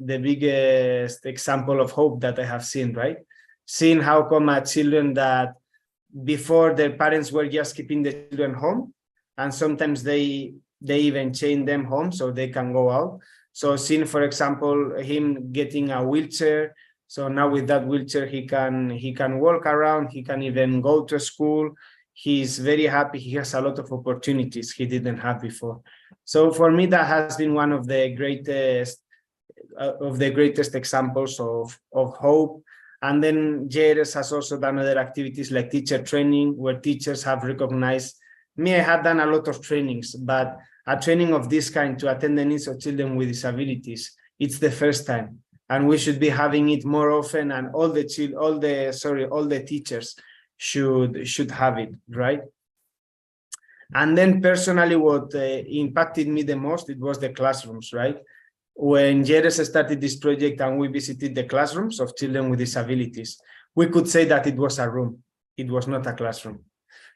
example of hope that I have seen, right? Seeing how come children that before their parents were just keeping the children home, and sometimes they even chain them home so they can go out. So seeing, for example, him getting a wheelchair. So now with that wheelchair, he can walk around, he can even go to school. He's very happy. He has a lot of opportunities he didn't have before. So for me, that has been one of the greatest examples of hope. And then JRS has also done other activities like teacher training, where teachers have recognized me. I have done a lot of trainings, but a training of this kind to attend the needs of children with disabilities, it's the first time, and we should be having it more often. And all the teachers should have it, right? And then personally, what impacted me the most, it was the classrooms, right? When JRS started this project and we visited the classrooms of children with disabilities, we could say that it was a room. It was not a classroom.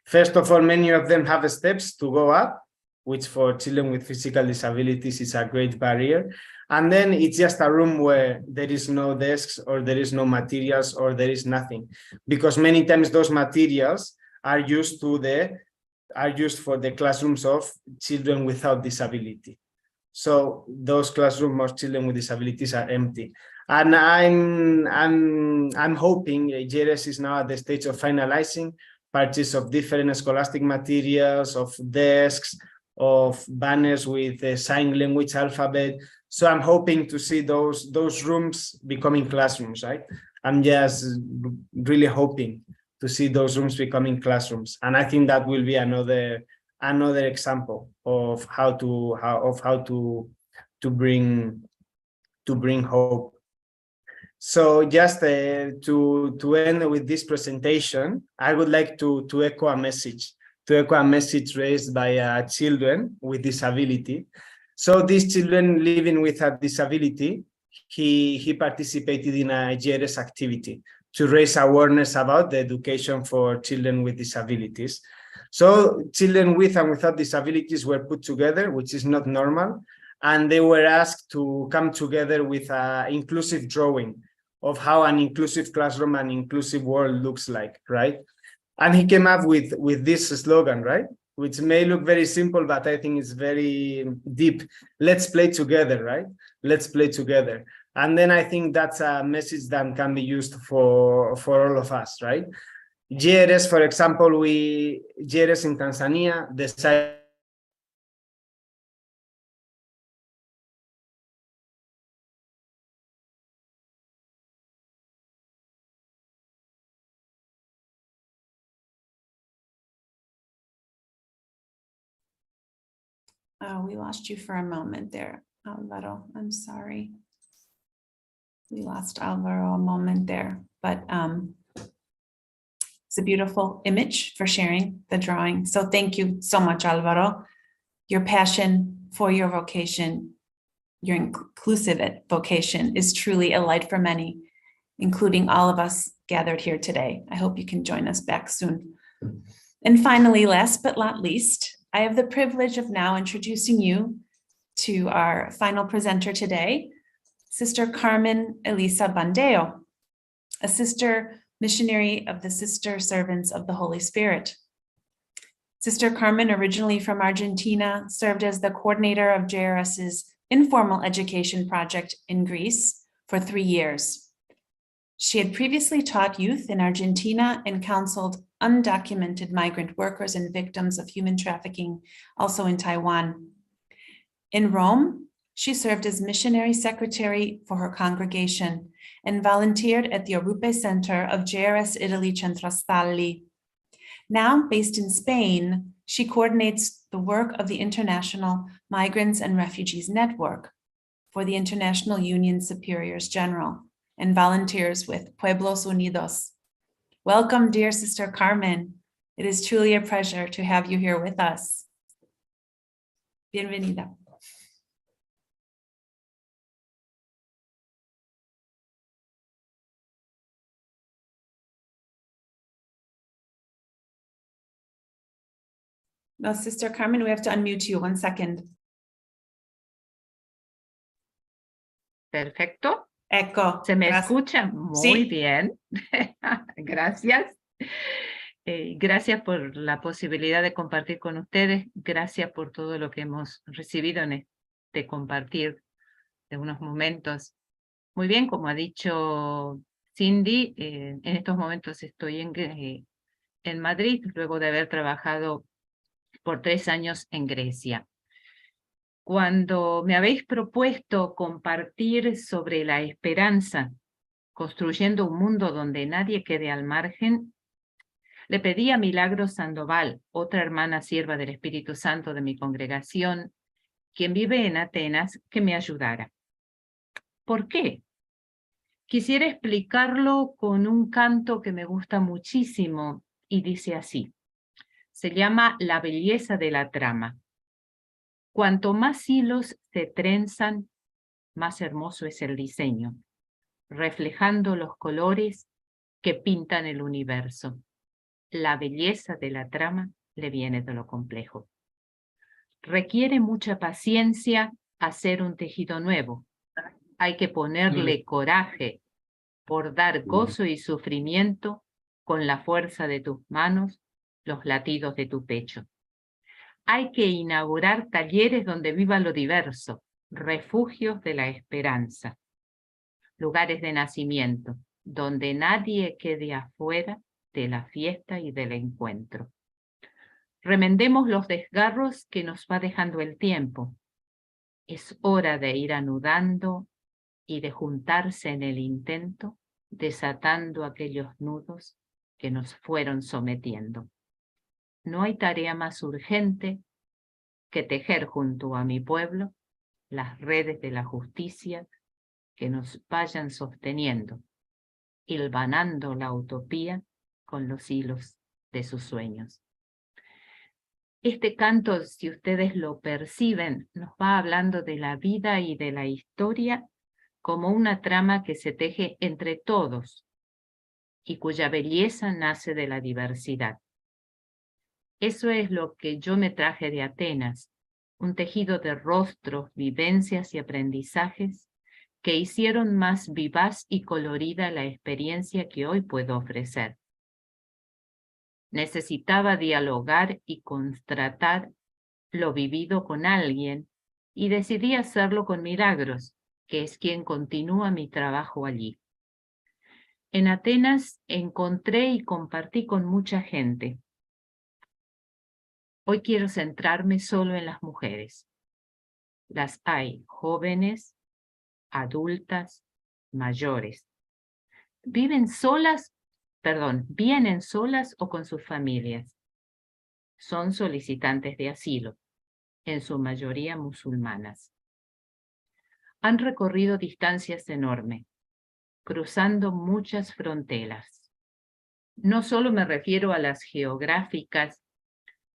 First of all, many of them have steps to go up. which for children with physical disabilities is a great barrier. And then it's just a room where there is no desks or there is no materials or there is nothing, because many times those materials are used for the classrooms of children without disability. So those classrooms of children with disabilities are empty. And I'm hoping JRS is now at the stage of finalizing purchase of different scholastic materials, of desks, of banners with a sign language alphabet. So I'm hoping to see those rooms becoming classrooms, right? I'm just really hoping to see those rooms becoming classrooms. And I think that will be another example of how to bring hope. So just to end with this presentation, I would like to echo a message raised by children with disability. So these children living with a disability, he participated in a JRS activity to raise awareness about the education for children with disabilities. So children with and without disabilities were put together, which is not normal, and they were asked to come together with an inclusive drawing of how an inclusive classroom and inclusive world looks like, right? And he came up with this slogan, right? Which may look very simple, but I think it's very deep. Let's play together, right? Let's play together. And then I think that's a message that can be used for all of us, right? JRS, for example, JRS in Tanzania decided Oh, we lost you for a moment there, Alvaro. I'm sorry. We lost Alvaro a moment there, but it's a beautiful image for sharing the drawing. So thank you so much, Alvaro. Your passion for your vocation, your inclusive vocation is truly a light for many, including all of us gathered here today. I hope you can join us back soon. And finally, last but not least, I have the privilege of now introducing you to our final presenter today, Sister Carmen Elisa Bandeo, a sister missionary of the Sister Servants of the Holy Spirit. Sister Carmen, originally from Argentina, served as the coordinator of JRS's informal education project in Greece for 3 years. She had previously taught youth in Argentina and counseled undocumented migrant workers and victims of human trafficking, also in Taiwan. In Rome, she served as missionary secretary for her congregation and volunteered at the Orupe Center of JRS Italy Centrostalli. Now based in Spain, she coordinates the work of the International Migrants and Refugees Network for the International Union Superiors General and volunteers with Pueblos Unidos. Welcome, dear Sister Carmen. It is truly a pleasure to have you here with us. Bienvenida. No, Sister Carmen, we have to unmute you. 1 second. Perfecto. Echo. ¿Se me Gracias. escucha? Muy Sí. bien. Gracias. Gracias por la posibilidad de compartir con ustedes. Gracias por todo lo que hemos recibido en este compartir de unos momentos. Muy bien, como ha dicho Cindy, en estos momentos estoy en Madrid, luego de haber trabajado por 3 años en Grecia. Cuando me habéis propuesto compartir sobre la esperanza, construyendo un mundo donde nadie quede al margen, le pedí a Milagros Sandoval, otra hermana sierva del Espíritu Santo de mi congregación, quien vive en Atenas, que me ayudara. ¿Por qué? Quisiera explicarlo con un canto que me gusta muchísimo y dice así. Se llama La belleza de la trama. Cuanto más hilos se trenzan, más hermoso es el diseño, reflejando los colores que pintan el universo. La belleza de la trama le viene de lo complejo. Requiere mucha paciencia hacer un tejido nuevo. Hay que ponerle coraje por dar gozo y sufrimiento con la fuerza de tus manos, los latidos de tu pecho. Hay que inaugurar talleres donde viva lo diverso, refugios de la esperanza, lugares de nacimiento, donde nadie quede afuera de la fiesta y del encuentro. Remendemos los desgarros que nos va dejando el tiempo. Es hora de ir anudando y de juntarse en el intento, desatando aquellos nudos que nos fueron sometiendo. No hay tarea más urgente que tejer junto a mi pueblo las redes de la justicia que nos vayan sosteniendo, hilvanando la utopía con los hilos de sus sueños. Este canto, si ustedes lo perciben, nos va hablando de la vida y de la historia como una trama que se teje entre todos y cuya belleza nace de la diversidad. Eso es lo que yo me traje de Atenas, un tejido de rostros, vivencias y aprendizajes que hicieron más vivaz y colorida la experiencia que hoy puedo ofrecer. Necesitaba dialogar y contrastar lo vivido con alguien y decidí hacerlo con Milagros, que es quien continúa mi trabajo allí. En Atenas encontré y compartí con mucha gente. Hoy quiero centrarme solo en las mujeres. Las hay jóvenes, adultas, mayores. Vienen solas o con sus familias. Son solicitantes de asilo, en su mayoría musulmanas. Han recorrido distancias enormes, cruzando muchas fronteras. No solo me refiero a las geográficas,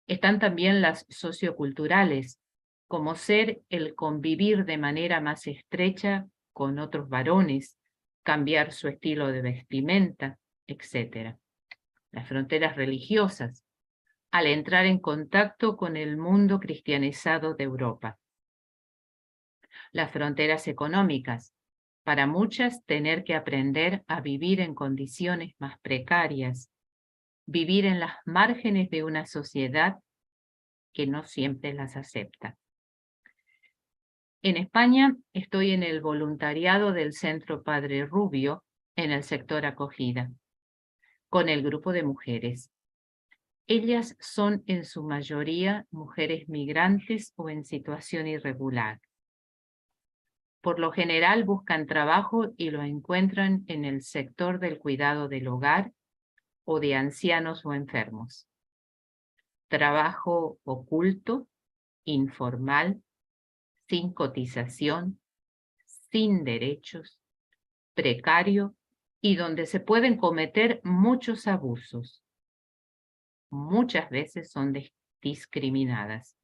están también las socioculturales, como ser el convivir de manera más estrecha con otros varones, cambiar su estilo de vestimenta, etc. Las fronteras religiosas, al entrar en contacto con el mundo cristianizado de Europa. Las fronteras económicas, para muchas tener que aprender a vivir en condiciones más precarias, vivir en las márgenes de una sociedad que no siempre las acepta. En España estoy en el voluntariado del Centro Padre Rubio en el sector acogida, con el grupo de mujeres. Ellas son en su mayoría mujeres migrantes o en situación irregular. Por lo general buscan trabajo y lo encuentran en el sector del cuidado del hogar o de ancianos o enfermos. Trabajo oculto, informal, sin cotización, sin derechos, precario y donde se pueden cometer muchos abusos. Muchas veces son discriminadas.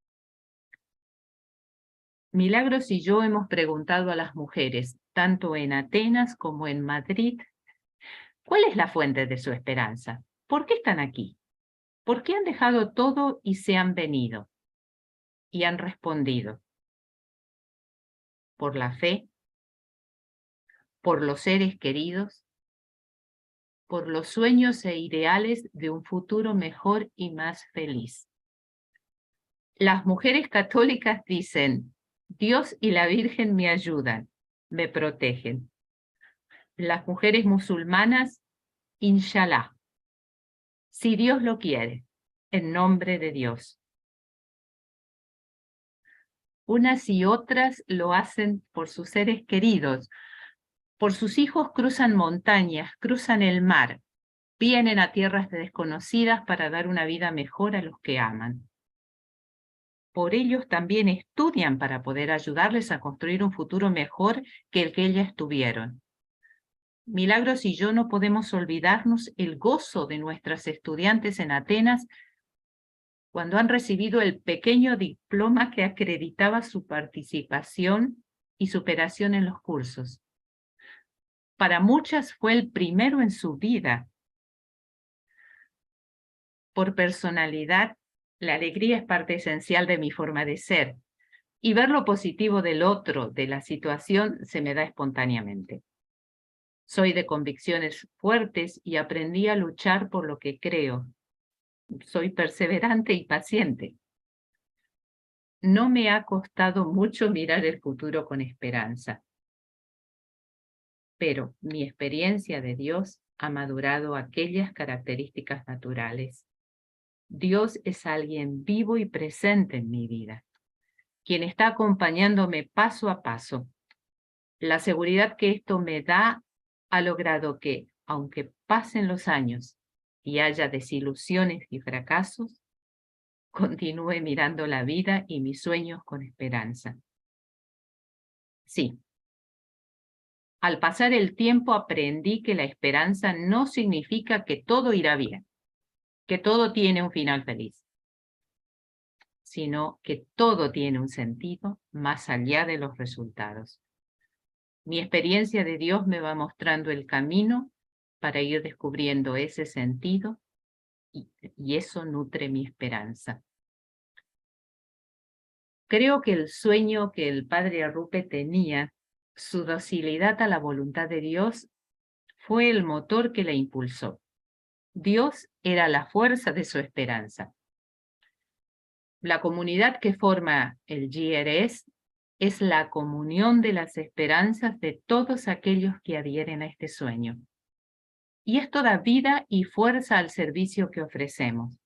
Milagros y yo hemos preguntado a las mujeres, tanto en Atenas como en Madrid, ¿cuál es la fuente de su esperanza? ¿Por qué están aquí? ¿Por qué han dejado todo y se han venido? Y han respondido, por la fe, por los seres queridos, por los sueños e ideales de un futuro mejor y más feliz. Las mujeres católicas dicen, Dios y la Virgen me ayudan, me protegen. Las mujeres musulmanas, Inshallah, si Dios lo quiere, en nombre de Dios. Unas y otras lo hacen por sus seres queridos, por sus hijos cruzan montañas, cruzan el mar, vienen a tierras desconocidas para dar una vida mejor a los que aman. Por ellos también estudian para poder ayudarles a construir un futuro mejor que el que ellas tuvieron. Milagros y yo no podemos olvidarnos el gozo de nuestras estudiantes en Atenas cuando han recibido el pequeño diploma que acreditaba su participación y superación en los cursos. Para muchas fue el primero en su vida. Por personalidad, La alegría es parte esencial de mi forma de ser, y ver lo positivo del otro, de la situación, se me da espontáneamente. Soy de convicciones fuertes y aprendí a luchar por lo que creo. Soy perseverante y paciente. No me ha costado mucho mirar el futuro con esperanza, pero mi experiencia de Dios ha madurado aquellas características naturales. Dios es alguien vivo y presente en mi vida, quien está acompañándome paso a paso. La seguridad que esto me da ha logrado que, aunque pasen los años y haya desilusiones y fracasos, continúe mirando la vida y mis sueños con esperanza. Sí, al pasar el tiempo aprendí que la esperanza no significa que todo irá bien, que todo tiene un final feliz, sino que todo tiene un sentido más allá de los resultados. Mi experiencia de Dios me va mostrando el camino para ir descubriendo ese sentido y eso nutre mi esperanza. Creo que el sueño que el padre Arrupe tenía, su docilidad a la voluntad de Dios, fue el motor que la impulsó. Dios era la fuerza de su esperanza. La comunidad que forma el GRS es la comunión de las esperanzas de todos aquellos que adhieren a este sueño. Y esto da vida y fuerza al servicio que ofrecemos.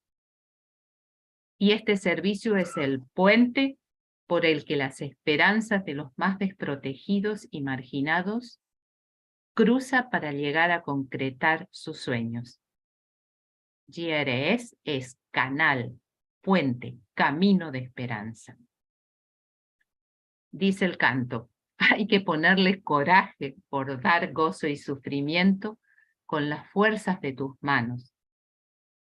Y este servicio es el puente por el que las esperanzas de los más desprotegidos y marginados cruza para llegar a concretar sus sueños. GRS es canal, puente, camino de esperanza. Dice el canto, hay que ponerle coraje por dar gozo y sufrimiento con las fuerzas de tus manos,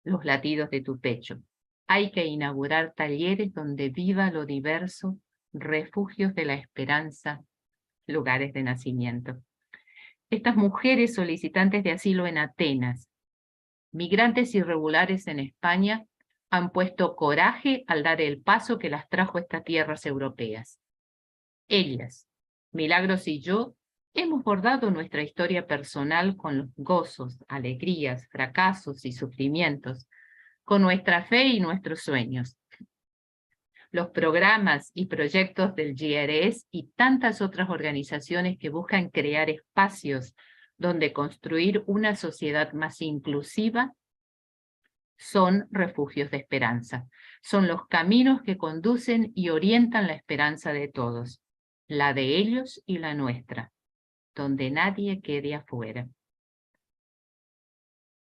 los latidos de tu pecho. Hay que inaugurar talleres donde viva lo diverso, refugios de la esperanza, lugares de nacimiento. Estas mujeres solicitantes de asilo en Atenas, migrantes irregulares en España, han puesto coraje al dar el paso que las trajo a estas tierras europeas. Ellas, Milagros y yo, hemos bordado nuestra historia personal con los gozos, alegrías, fracasos y sufrimientos, con nuestra fe y nuestros sueños. Los programas y proyectos del GRS y tantas otras organizaciones que buscan crear espacios donde construir una sociedad más inclusiva son refugios de esperanza. Son los caminos que conducen y orientan la esperanza de todos, la de ellos y la nuestra, donde nadie quede afuera.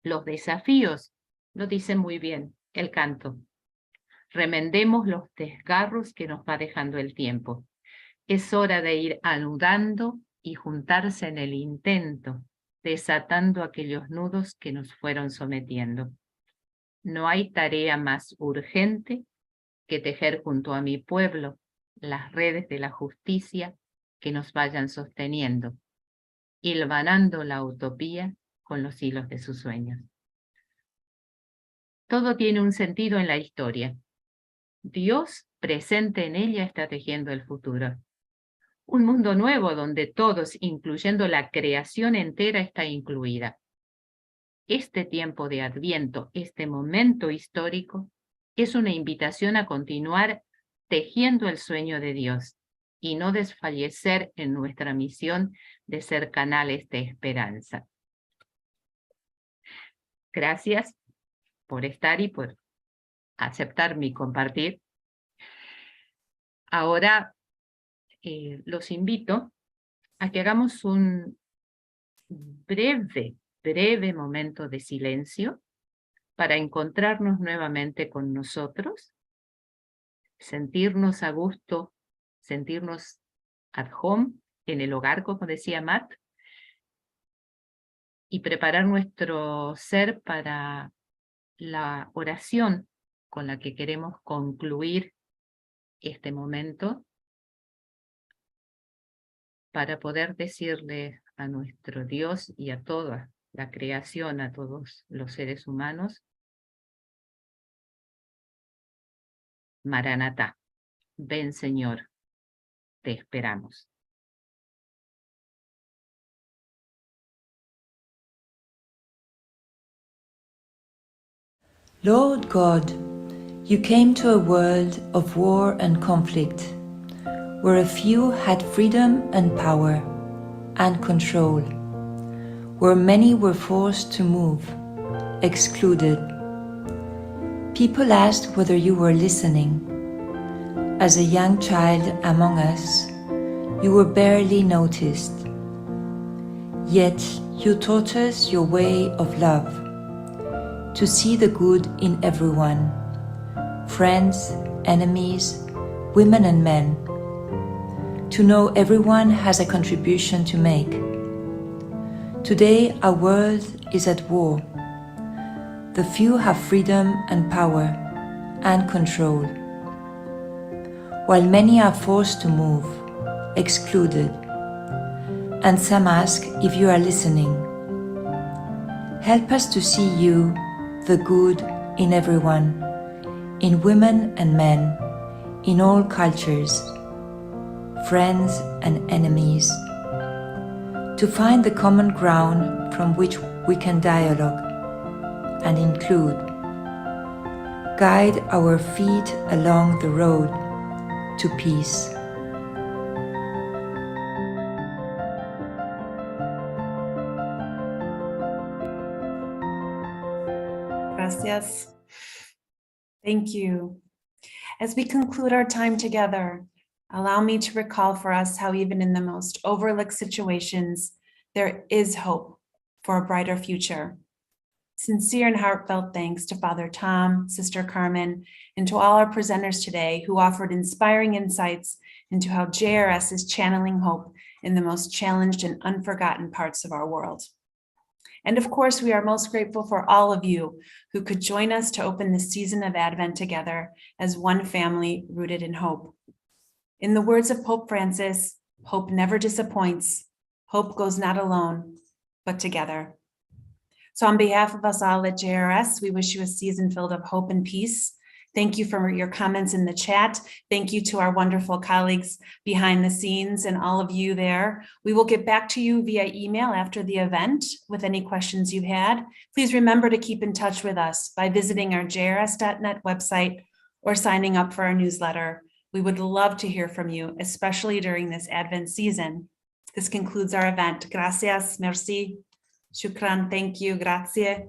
Los desafíos, lo dice muy bien el canto. Remendemos los desgarros que nos va dejando el tiempo. Es hora de ir anudando y juntarse en el intento, desatando aquellos nudos que nos fueron sometiendo. No hay tarea más urgente que tejer junto a mi pueblo las redes de la justicia que nos vayan sosteniendo, hilvanando la utopía con los hilos de sus sueños. Todo tiene un sentido en la historia. Dios presente en ella está tejiendo el futuro. Un mundo nuevo donde todos, incluyendo la creación entera, está incluida. Este tiempo de Adviento, este momento histórico, es una invitación a continuar tejiendo el sueño de Dios y no desfallecer en nuestra misión de ser canales de esperanza. Gracias por estar y por aceptar mi compartir. Ahora los invito a que hagamos un breve momento de silencio para encontrarnos nuevamente con nosotros, sentirnos a gusto, sentirnos at home en el hogar, como decía Matt, y preparar nuestro ser para la oración con la que queremos concluir este momento, para poder decirle a nuestro Dios y a toda la creación, a todos los seres humanos, Maranatá. Ven, Señor, te esperamos. Lord God, you came to a world of war and conflict, where a few had freedom and power and control, where many were forced to move, excluded. People asked whether you were listening. As a young child among us, you were barely noticed. Yet you taught us your way of love, to see the good in everyone, friends, enemies, women and men, to know everyone has a contribution to make. Today our world is at war. The few have freedom and power and control, while many are forced to move, excluded. And some ask if you are listening. Help us to see you, the good in everyone, in women and men, in all cultures, friends and enemies, to find the common ground from which we can dialogue and include. Guide our feet along the road to peace. Gracias. Thank you. As we conclude our time together, allow me to recall for us how even in the most overlooked situations, there is hope for a brighter future. Sincere and heartfelt thanks to Father Tom, Sister Carmen, and to all our presenters today who offered inspiring insights into how JRS is channeling hope in the most challenged and unforgotten parts of our world. And of course, we are most grateful for all of you who could join us to open this season of Advent together as one family rooted in hope. In the words of Pope Francis, hope never disappoints. Hope goes not alone, but together. So on behalf of us all at JRS, we wish you a season filled of hope and peace. Thank you for your comments in the chat. Thank you to our wonderful colleagues behind the scenes and all of you there. We will get back to you via email after the event with any questions you had. Please remember to keep in touch with us by visiting our jrs.net website or signing up for our newsletter. We would love to hear from you, especially during this Advent season. This concludes our event. Gracias, merci, shukran, thank you, grazie.